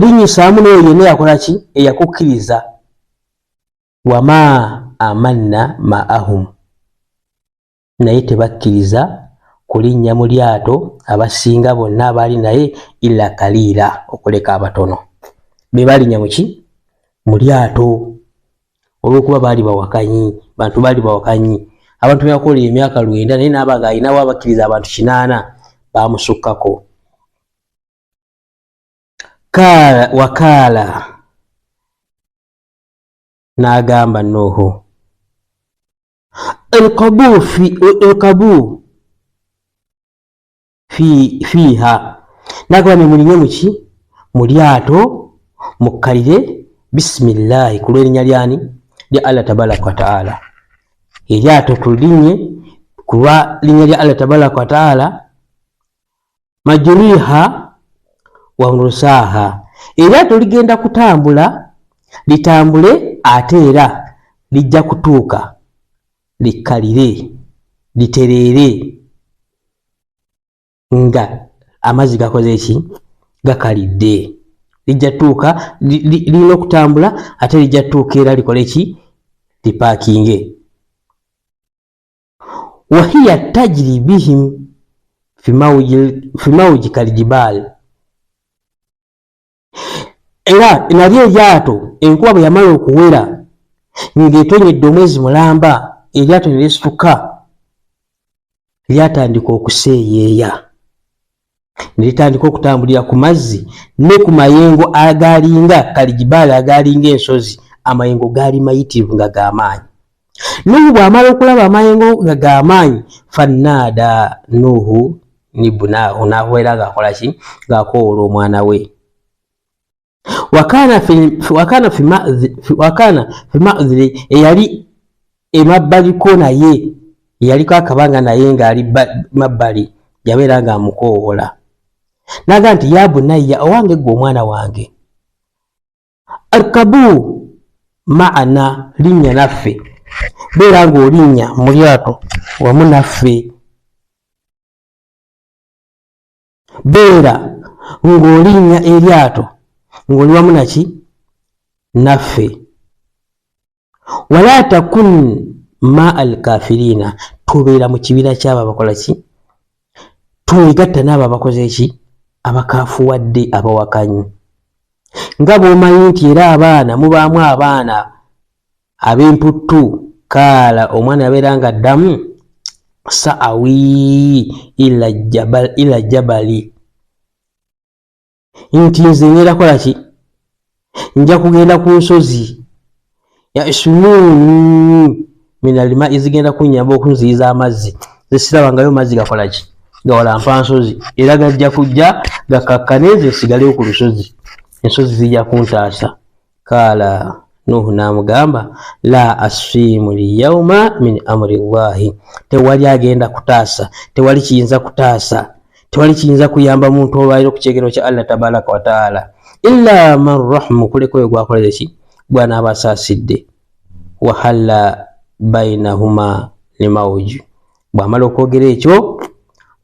linyisaamu n'oyo yenna yakola ki eyakukkiriza. Wama amanna ma'ahum naye tebakkiriza kulinnya mu lyato abasinga bonna abaali naye illa kaliira okuleka abatono be balinnya mu ki mu lyato olw'okuba baali bawakanyi. Abantu beyakola emyaka 9 naye n'abaga alinawo abakkiriza abantu 80 bamusukkako. Wakaala n'agamba Nuhu elkabu fiha n'agamba mulinye muki mu lyato mukkalire bisimillahi ku lw'erinnya lyani lya Allah tabaraka wa taala. Eryato tulinye ku lwa linnya lya Allah tabaraka wa taala. Majuriha wa mursaha eryato ligenda kutambula litambule ate era lijja kutuuka likkalire litereere nga amazzi gakoze eki gakalidde. Lijja tuuka lirina okutambula ate lijja tuuka era likole ki lipaakinge. Wahiya tajri bihim fi mawji kaljibal. Era nalyo eryato enkuba bwe yamala okuwera ng'etonyedde omwezi mulamba eryato ne lisituka lyatandika okuseeyeeya ne litandika okutambulira ku mazzi ne ku mayengo agaalinga kalijibaali agaalinga ensozi. Amayengo gaali mayitirivu nga g'amaanyi. Nuhu bw'amala okulaba amayengo nga g'amaanyi fannaada Nuhu ibnahu n'aweera ng'akola ki ng'akoowola omwana we. Wakana fi ma'dhiri eyali emabbaliko naye yaliko akabanga naye ng'ali mabbali yabeera ng'amukoowola. Naga nti ya bunayya owange gwe omwana wange arkabu ma'ana linnya naffe beera ng'olinnya mu lyato wamu naffe. Beera ng'olinnya eryato ng'oli wamu naki naffe. Wala takun ma al kafirina tubeera mu kibira ky'abo abakola ki, twegatta n'abo abakoze eki, abakaafuwadde, abawakanyi. Nga bw'omanyi nti era abaana mubaamu abaana ab'emputtu, kaala omwana yabeera nga addamu sa'awi ila jabali, nti nze ngenda kola ki, nja kugenda ku nsozi yasumuni minalima ezigenda kunyamba okunziyiza amazzi, zesirabangayo mazzi gakola ki, gawalampa nsozi, era gajja kujja gakakkane nze nsigaleyo ku lusozi, ensozi zijja kuntaasa. Kaala Nuhu n'amugamba la asimu lyauma min amri llahi, tewali agenda kutaasa, tewali kiyinza kutaasa, tewali kiyinza kuyamba muntu olwaliro ku kyegero kya Allah tabaraka wa taala, illa man rahmu, kuleko oyo gwakolere ki, gwanaaba asaasidde. Wahalla bainahuma limawuju, bw'amala okwogera ekyo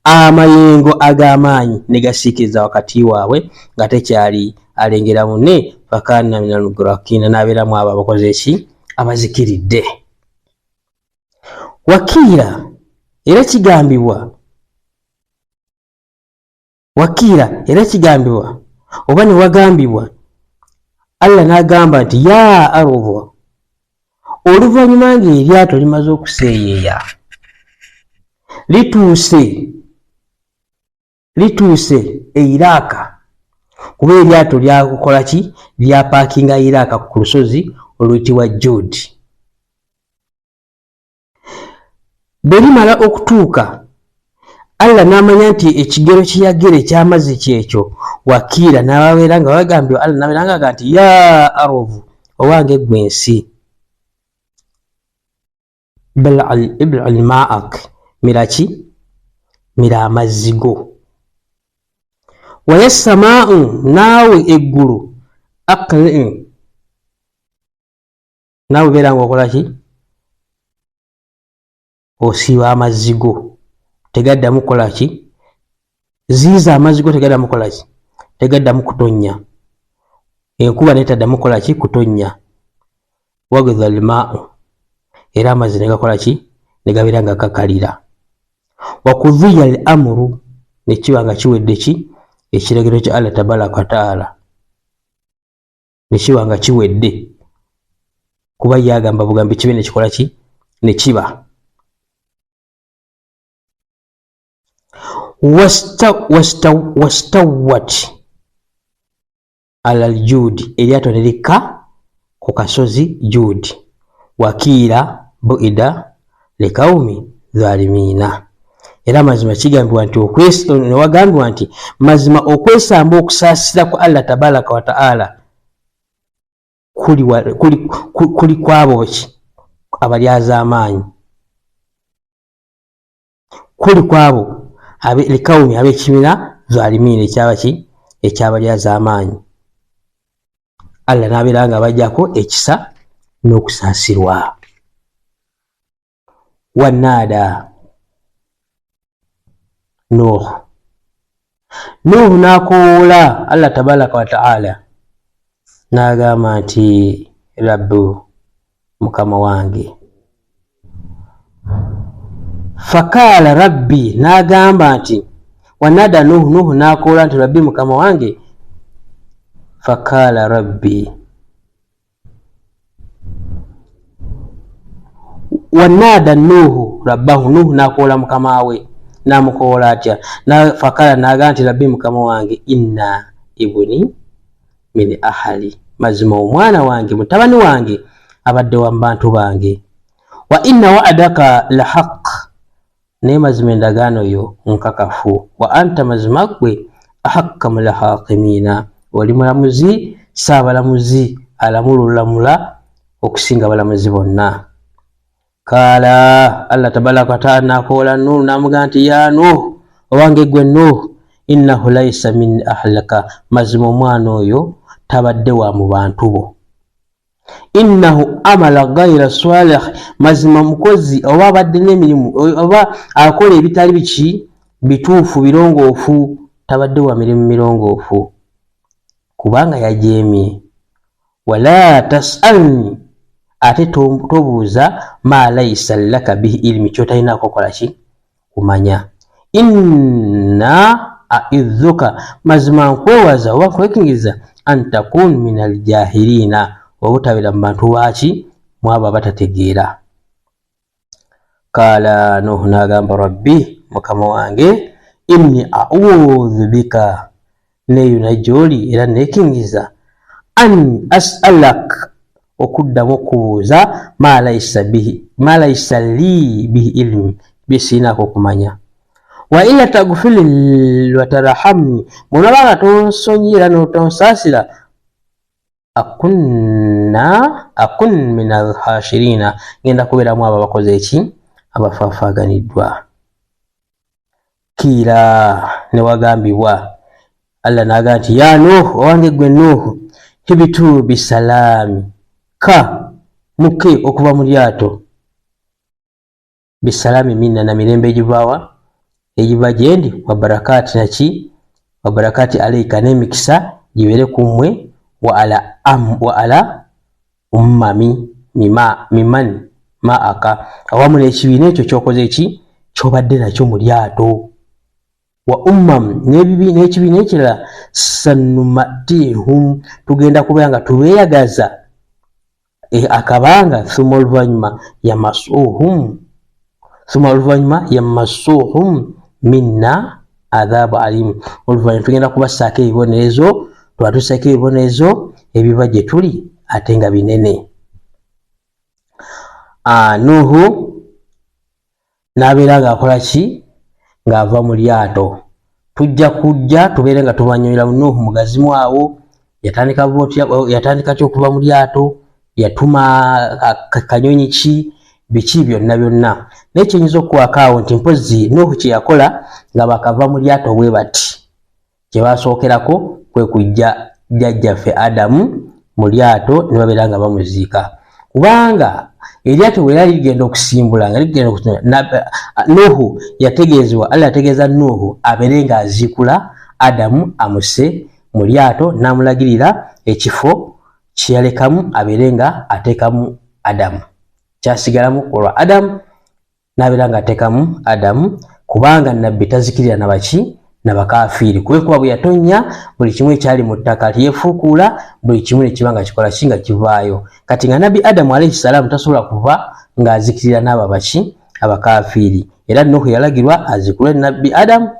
amayengo ag'amaanyi ne gasiikiriza wakati waabwe nga tekyali alengera munne, fakana minal mugrakina, n'abeeramu abo abakoze eki, abazikiridde. Wakiira, era kigambibwa oba ne wagambibwa, Allah n'agamba nti ya ardhu, oluvannyuma ng'eryato limaze okuseeyeeya lituuse Iraka, kuba eryato lyakukola ki, lyapaakinga Iraka ku lusozi oluyitibwa Judi. Bwe limala okutuuka, Allah n'amanya nti ekigero kye yagera eky'amazzi kyekyo. Wakiira n'ababeera nga bagambye, Allah n'abeera nga nti ya ardhu, owange ggwe ensi, ib'al ma'ak, mira ki, mira amazzi go. Wayasamaa'u, naawe eggulu, aqli'in, naawe beera nga okola ki, osiiba amazzi go, tegaddamu kukola ki, ziiza amazzi go tegaddamu kukola ki, tegaddamu kutonnya, enkuba netaddamu kukola ki, kutonnya. Wagidha almaa'u, era amazzi ne gakola ki, ne gabeera nga gakalira. Wakudhiya al amru, ne kiba nga kiwedde ki, ekiragiro kya Allah tabaraka wa taala, ne kiba nga kiwedde, kuba yagamba bugambi kibe ne kikola ki, ne kiba. Wastawat ala aljudi, eryato ne likka ku kasozi Judi. Wakiira buida likaumi zalimina, era mazima kigambibwa nti newagambibwa nti mazima okwesamba okusaasira kwa Allah tabaraka wa taala kuli kwabo ki, abalyaza amaanyi, kuli kwabo likawumi ab'ekibina zalimina, ekyaba ki, ekyabalyaza amaanyi. Allah n'abeera nga bajjako ekisa n'okusaasirwa. Wannaada Nuhu n'akoola Allah tabaraka wa taala, n'agamba nti rabbu, mukama wange. Fakaala rabbi, n'agamba nti wannaada Nuhu n'akoola nti rabbi, mukama wange. Fakaala rabbi, wannaada Nuhu rabbahu, Nuhu n'akoola mukama we, n'amukoola atya, fakaala n'agamba nti rabbi, mukama wange, inna ibni min ahali, mazima omwana wange, mutabani wange abadde wa bantu bange. Wa inna wa'adaka la haqq, naye mazima endagaano yo nkakafu. Wa anta, mazima gwe, ahakkamul hakimiina, oli mulamuzi saabalamuzi alamula olamula okusinga abalamuzi bonna. Kaala Allah tabaraka wa taala n'akoola Nuhu n'amugamba nti ya Nuhu, owange gwe Nuhu, innahu laysa min ahlika, mazima omwana oyo tabadde wa mu bantu bo. Innahu amala ghayra salih, mazima mukozi oba abadde n'emirimu oba akola ebitali biki, bituufu birongoofu, tabadde wa mirimu mirongoofu, kubanga yajeemye. Wala tasalni ate tobuuza ma laysa laka bihi ilmi kyotalinaako kola ki kumanya. Inna aidhuka mazima nkwewaza oba nkwekiriza an takun min aljahilina obutabira mu bantu waki mwabo abatategeera. Kala Nuhu n'agamba rabbi mukama wange inni a'udhu bika neyuna gy'oli era neekingiriza an as'alak okuddamu okubuuza ma laysa li bihi ilmi bisinaako kumanya. Wa illa taghfir wa tarhamni bw'onoobanga tonsonyiira n'otonsaasira akun min alhashirina ngenda kubeeramu abo abakoze eki abafaafaganiddwa. Kiira ne wagambibwa Allah n'agamba nti ya Nuhu owange gwe Nuhu hibitu bisalaami ka muke okuva mu lyato bisalaami minna na mirembe egivaawa egiva gyendi wa barakati naki wa barakati alaika n'emikisa gibeere ku mmwe wa ala ummami mimani maaka awamu n'ekibiina ekyo kyokoze eki kyobadde nakyo mu lyato wa ummam n'ekibiina ekirala sanumatihum tugenda kubeera nga tubeeyagaza akabanga thumma oluvannyuma yamassuhum minna adhabu alim oluvannyuma tugenda kubassaako ebibonerezo twatusaako ebibonerezo ebiva gye tuli ate nga binene. Nuhu n'abeera ng'akola ki ng'ava mu lyato. Tujja kujja tubeere nga tubanyumira Nuhu mugazimu awo yatandika ki okuva mu lyato, yatuma kanyonyi ki biki byonna byonna. Naye kyenyinza okukwaka awo nti mpozi Nuhu kye yakola nga bakava mu lyato bwe bati kye basookerako kwe kujja jjajjaffe Adamu mu lyato ne babeera nga bamuziika. Kubanga eryato bwe lyali ligenda okusimbula nga ligenda Nuhu yategeezebwa, Allah yategeeza Nuhu abeere ng'aziikula Adamu amuse mu lyato n'amulagirira ekifo kye yalekamu abeere nga ateekamu Adamu. Kyasigalamu olwa Adamu n'abeera ng'ateekamu Adamu kubanga nabbi tazikirira na baki na bakafiiri. Kuba bwe yatonnya buli kimu ekyali mu ttaka lyefuukuula buli kimu ne kiba nga kikola ki nga kivaayo. Kati nga nabbi Adamu alayhi salaamu tasobola kuva ng'azikirira n'abo baki abakafiiri. Era Nuhu yalagirwa azikule nabbi Adamu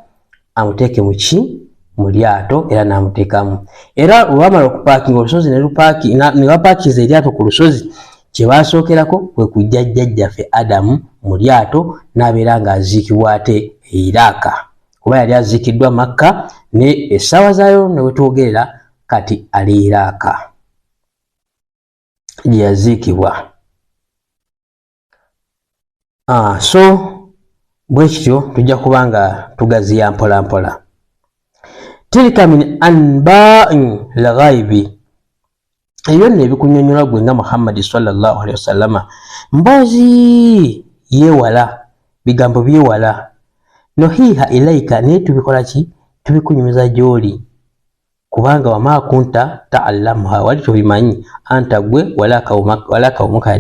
amuteeke mu ki mu lyato era n'amuteekamu. Era olwamala okupaakinga olusozi ne bapaakiza eryato ku lusozi kye baasookerako kwe kujja jjajjaffe Adamu mu lyato n'abeera ng'aziikibwa ate e Iraaka. Kuba yali aziikiddwa Makka ne essaawa zaayo ne wetwogerera kati ali Iraaka gye yaziikibwa. So bwe kityo tujja kuba nga tugaziya mpola mpola. Tilka min anba'i lghaibi ebyo nno ebikunyonnyola gwe nga Muhammadi sallallahu alaihi wasallama mboozi yeewala bigambo byewala nohiha ilaika naye tubikola ki tubikunyumiza gy'oli kubanga wama kunta ta'allamuha wali tobimanyi anta gwe wala kaumuka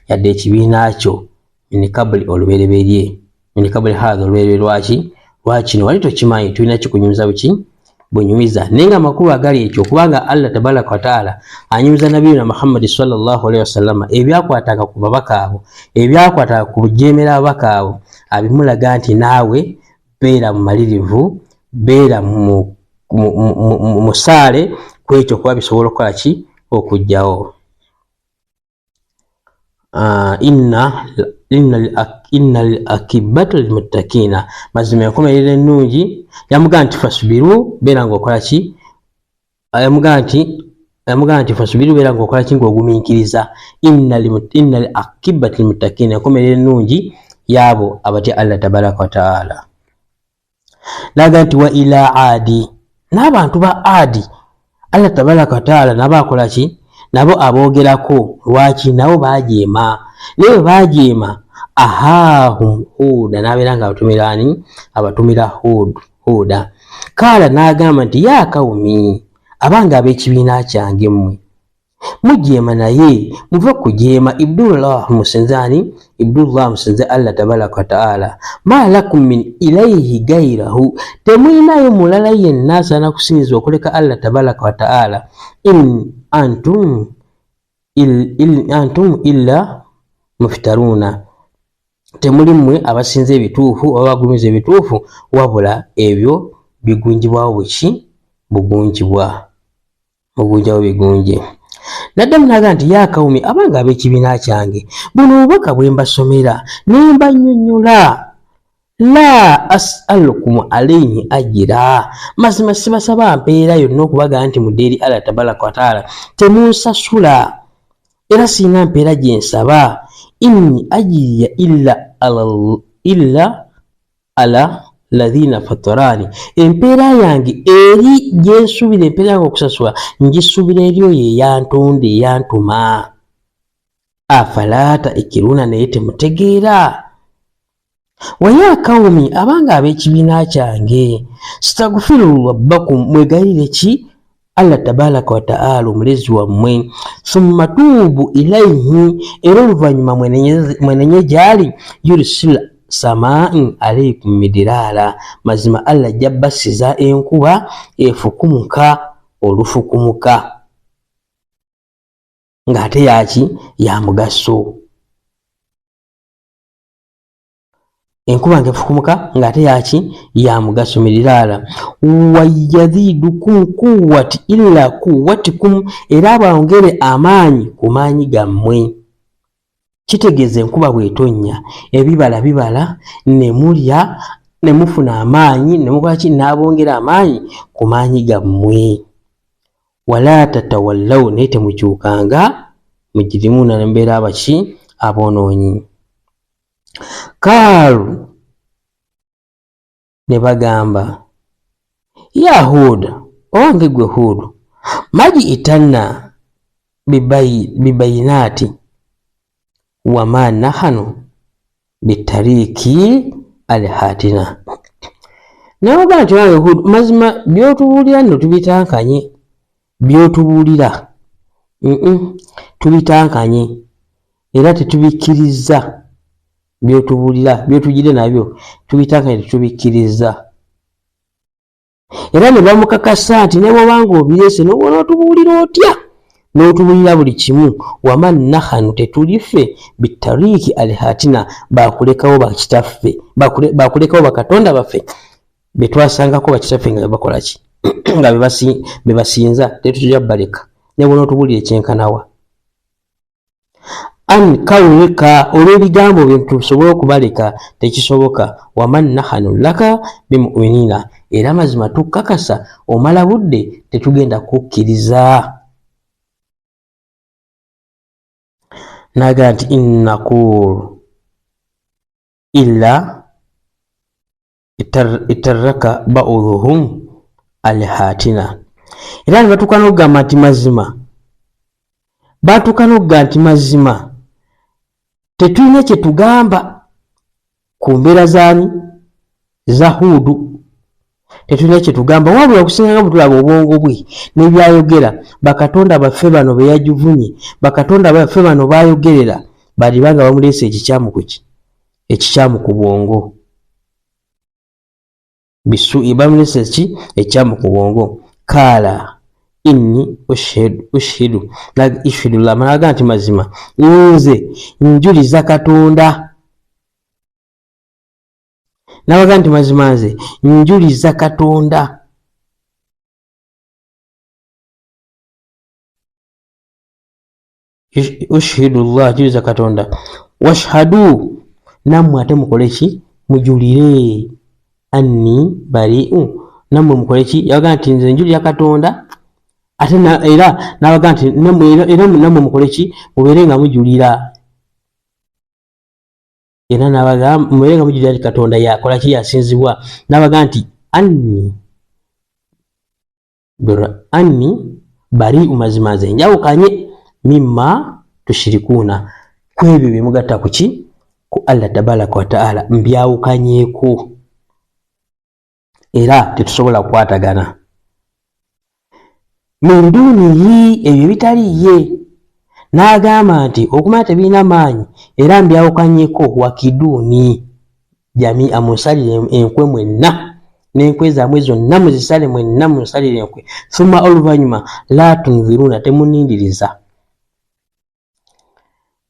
yadde ekibiina kyo min kabuli olubereberye min kabuli hadha olubereberye lwakino wali tokimanyi tulina kikunyumiza buki bunyumiza nenga makulu agali ekyo kubanga Allah tabaraka wa taala anyumiza nabiyina Muhammad sallallahu alaihi wasallam ebyakwatanga ku babaka abo ebyakwatanga ku bujemera ababaka abo abimulaga nti naawe beera mu malirivu beera mu musaale kwekyo kuba bisobola okukola ki okujjawo. Inna al-akibata lilmuttaqina mazima enkomerero ennungi yamugaa nti fasubiru beera ng'okola ki yamugaa nti fasubiru beera ng'okola ki ng'ogumiikiriza. Inna al-akibata lilmuttaqina enkomerero ennungi yaabo abatya Allah tabaraka wa taala. Laga nti wa ila adi n'abantu ba Adi Allah tabaraka wa taala nabo akola ki nabo aboogerako lwaki nabo baajeema naye baajeema ahahum Huda n'abeera nga abatumira Huda. Kaala n'agamba nti ya kawumi abange ab'ekibiina kyange mmwe mujeema naye muve kujeema Ibdullah musenzani Ibdullah musenze Allah tabaraka wa taala. Ma lakum min ilayhi gairahu, temwinayo mulala yenna asaana kusinzibwa okuleka Allah tabaraka wa taala. In antum illa muftaruna, temuli mmwe abasinze ebituufu oba bagumiza ebituufu wabula ebyo bigunjibwawo bweki bugunjibwa mugunjawo bigunje. Naddamu naga nti ya kawumi abanga ab'ekibiina kyange buno obubaka bwe mbasomera ne mbanyonnyola la as'alukum alayhi ajira, mazima sibasaba mpeera yonna okubaga nti mudde eri Allah tabaraka wa taala temunsasula era sina mpeera gye nsaba. Inni ajiriya illa ala ladhina fatarani, empeera yange eri gye nsubira empeera yange okusasula ngisubira eri oyo eyantonda eyantuma. Afala ta'qiluna, naye temutegeera. Waya kawumi abanga ab'ekibiina kyange staghfiru rabbakum, mwegayirire ki Allah tabaraka wa taala omulezi wammwe. Thumma tubu ilayhi, era oluvannyuma mwenenye gyali yursila sama'in alaykum midirala, mazima Allah ajja bassiza enkuba efukumuka olufukumuka ng'ate yaki ya mugaso. Enkuba ngefukumuka ng'ate yaki ya mugaso midirala. Wayazidukum quwwati illa quwwatikum, era abongere amaanyi ku maanyi gammwe. Kitegeeza enkuba bw'etonnya ebibala bibala ne mulya ne mufuna amaanyi ne mukola ki n'abongera amaanyi ku maanyi gammwe. Wala tatawallaw, naye temukyukanga mujirimuuna ne mbeera abaki aboonoonyi. Kaalu ne bagamba ya Huuda, owange gwe Huudu, maji itanna bibayinaati wama nahanu bitariki alihatina. Nawoga nti wange Huudu, mazima byotubuulira nno tubitankanye, byotubuulira tubitankanye era tetubikkiriza. Byotubuulira byotujire nabyo tubitankanye tetubikkiriza. Era ne bamukakasa nti ne bw'obanga obirese n'obona otubuulira otya n'otubuulira buli kimu, wama nahanu, tetulife bitariki alihatina, bakulekawo bakitaffe, bakulekawo bakatonda baffe betwasangako bakitaffe nga bakola ki nga bebasinza, tetujja baleka ne bw'ona otubuulira ekyenkanawa. An kawulika, olw'ebigambo bye tusobola okubaleka tekisoboka. Waman nahanu laka bimu'minina, era mazima tukakasa omala budde tetugenda kukkiriza. Naga nti innakulu illa itarraka ba'udhuhum alihatina, era ne batuuka n'okugamba nti mazima, batuuka n'okugamba nti mazima tetulina kye tugamba ku mbeera zaani za Huudu, tetulina kye tugamba wabula okusinganga butulaba obwongo bwe n'ebyayogera bakatonda baffe bano be yajuvunye, bakatonda baffe bano bayogerera bali banga bamuleese ekikyamu kuki ekikyamu ku bwongo bisu bamuleese ki ekikyamu ku bwongo. Kala inni ushidu la managa nti mazima nze njuliza Katonda, nabaga nti mazima nze njuliza Katonda. Ushidu Allah, njuliza Katonda. Washhadu, nammwe ate mukole ki mujulire. Anni bari'u, nammwe mukole ki, yabaga nti nze njulira Katonda ate era nabaga nti nammwe mukole ki mubeere nga mujulira. Era nabaga mubeere nga mujulira Katonda yakola ki yasinzibwa. Nabaga nti anni bari'u, mazima nze njawukanye mimma tushirikuuna, ku ebyo bye mugatta kuki ku Allah tabaraka wa taala, mbyawukanyeeko era tetusobola kukwatagana. min dunihi ebyo bitali ye. N'agamba nti okumala tebirina maanyi era mbyawukanyeko wakiduuni jamii amusalire enkwe mwenna n'enkwe zammwe zonna muzisale mwenna musalire enkwe thumma oluvannyuma la tunziruna temunindiriza.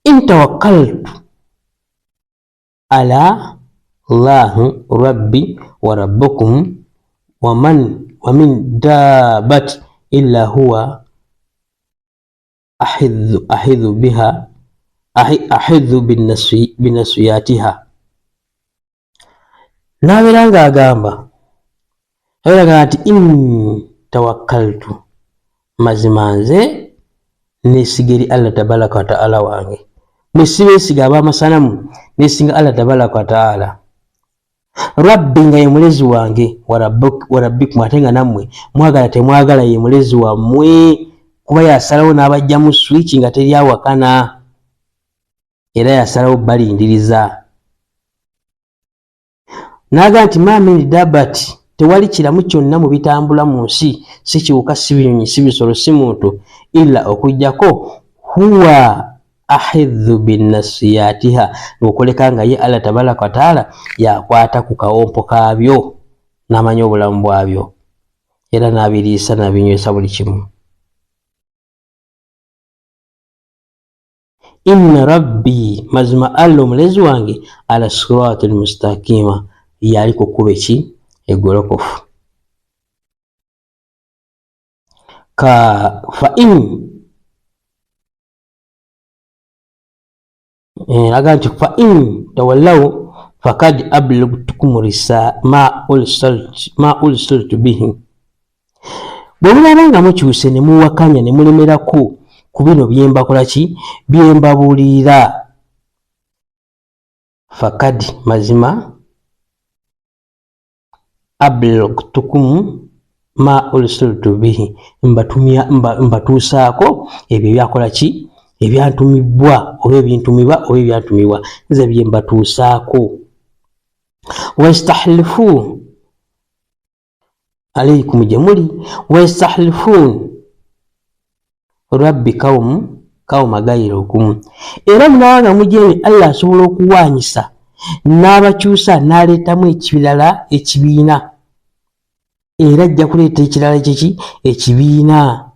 In tawakkaltu ala Allahi rabbi wa rabbukum wa min daabati illa huwa ahidhu biha ahidhu binasiyatiha. N'abeera ng'agamba nti in tawakkaltu mazima nze neesiga eri Allah tabaraka wa ta'ala wange, bwe sibeesiga ab'amasanamu neesinga Allah tabaraka wa ta'ala. Rabbi nga ye mulezi wange, wa rabbikum ate nga nammwe mwagala temwagala ye mulezi wammwe, kuba yasalawo n'abajjamu switch nga teri awakana era yasalawo balindiriza. N'agamba nti ma min daabati tewali kiramu kyonna mu bitambula mu nsi, si kiwuka si binyonyi si bisolo si muntu, illa okujjako huwa ahidhu binasiyatiha, ng'okoleka nga ye Allah tabaraka wa ta'ala yakwata ku kawompo kaabyo n'amanya obulamu bwabyo era n'abiriisa n'abinywesa buli kimu. Inna rabbi mazima Allah omulezi wange ala siratil mustaqima yali ku kkubo ki eggolokofu. Fa in aga nti fa in tawallaw fakad ablagtukum ma ursiltu bihi. Bwe mulaba nga mukyuse ne muwakanya ne mulemerako ku bino bye mbakola ki bye mbabuulirira, fakad mazima ablagtukum ma ursiltu bihi mbatuusaako ebyo byakola ki ebyantumibwa oba ebintumibwa oba ebyantumibwa nze bye mbatuusaako. Wastahlifu alaykum gye muli, wastahlifuun rabbi kawma gayrukum, era munabanga mujeni Allah asobola okuwanyisa n'abakyusa n'aleetamu ekibirala ekibiina, era ajja kuleeta ekirala kyeki ekibiina.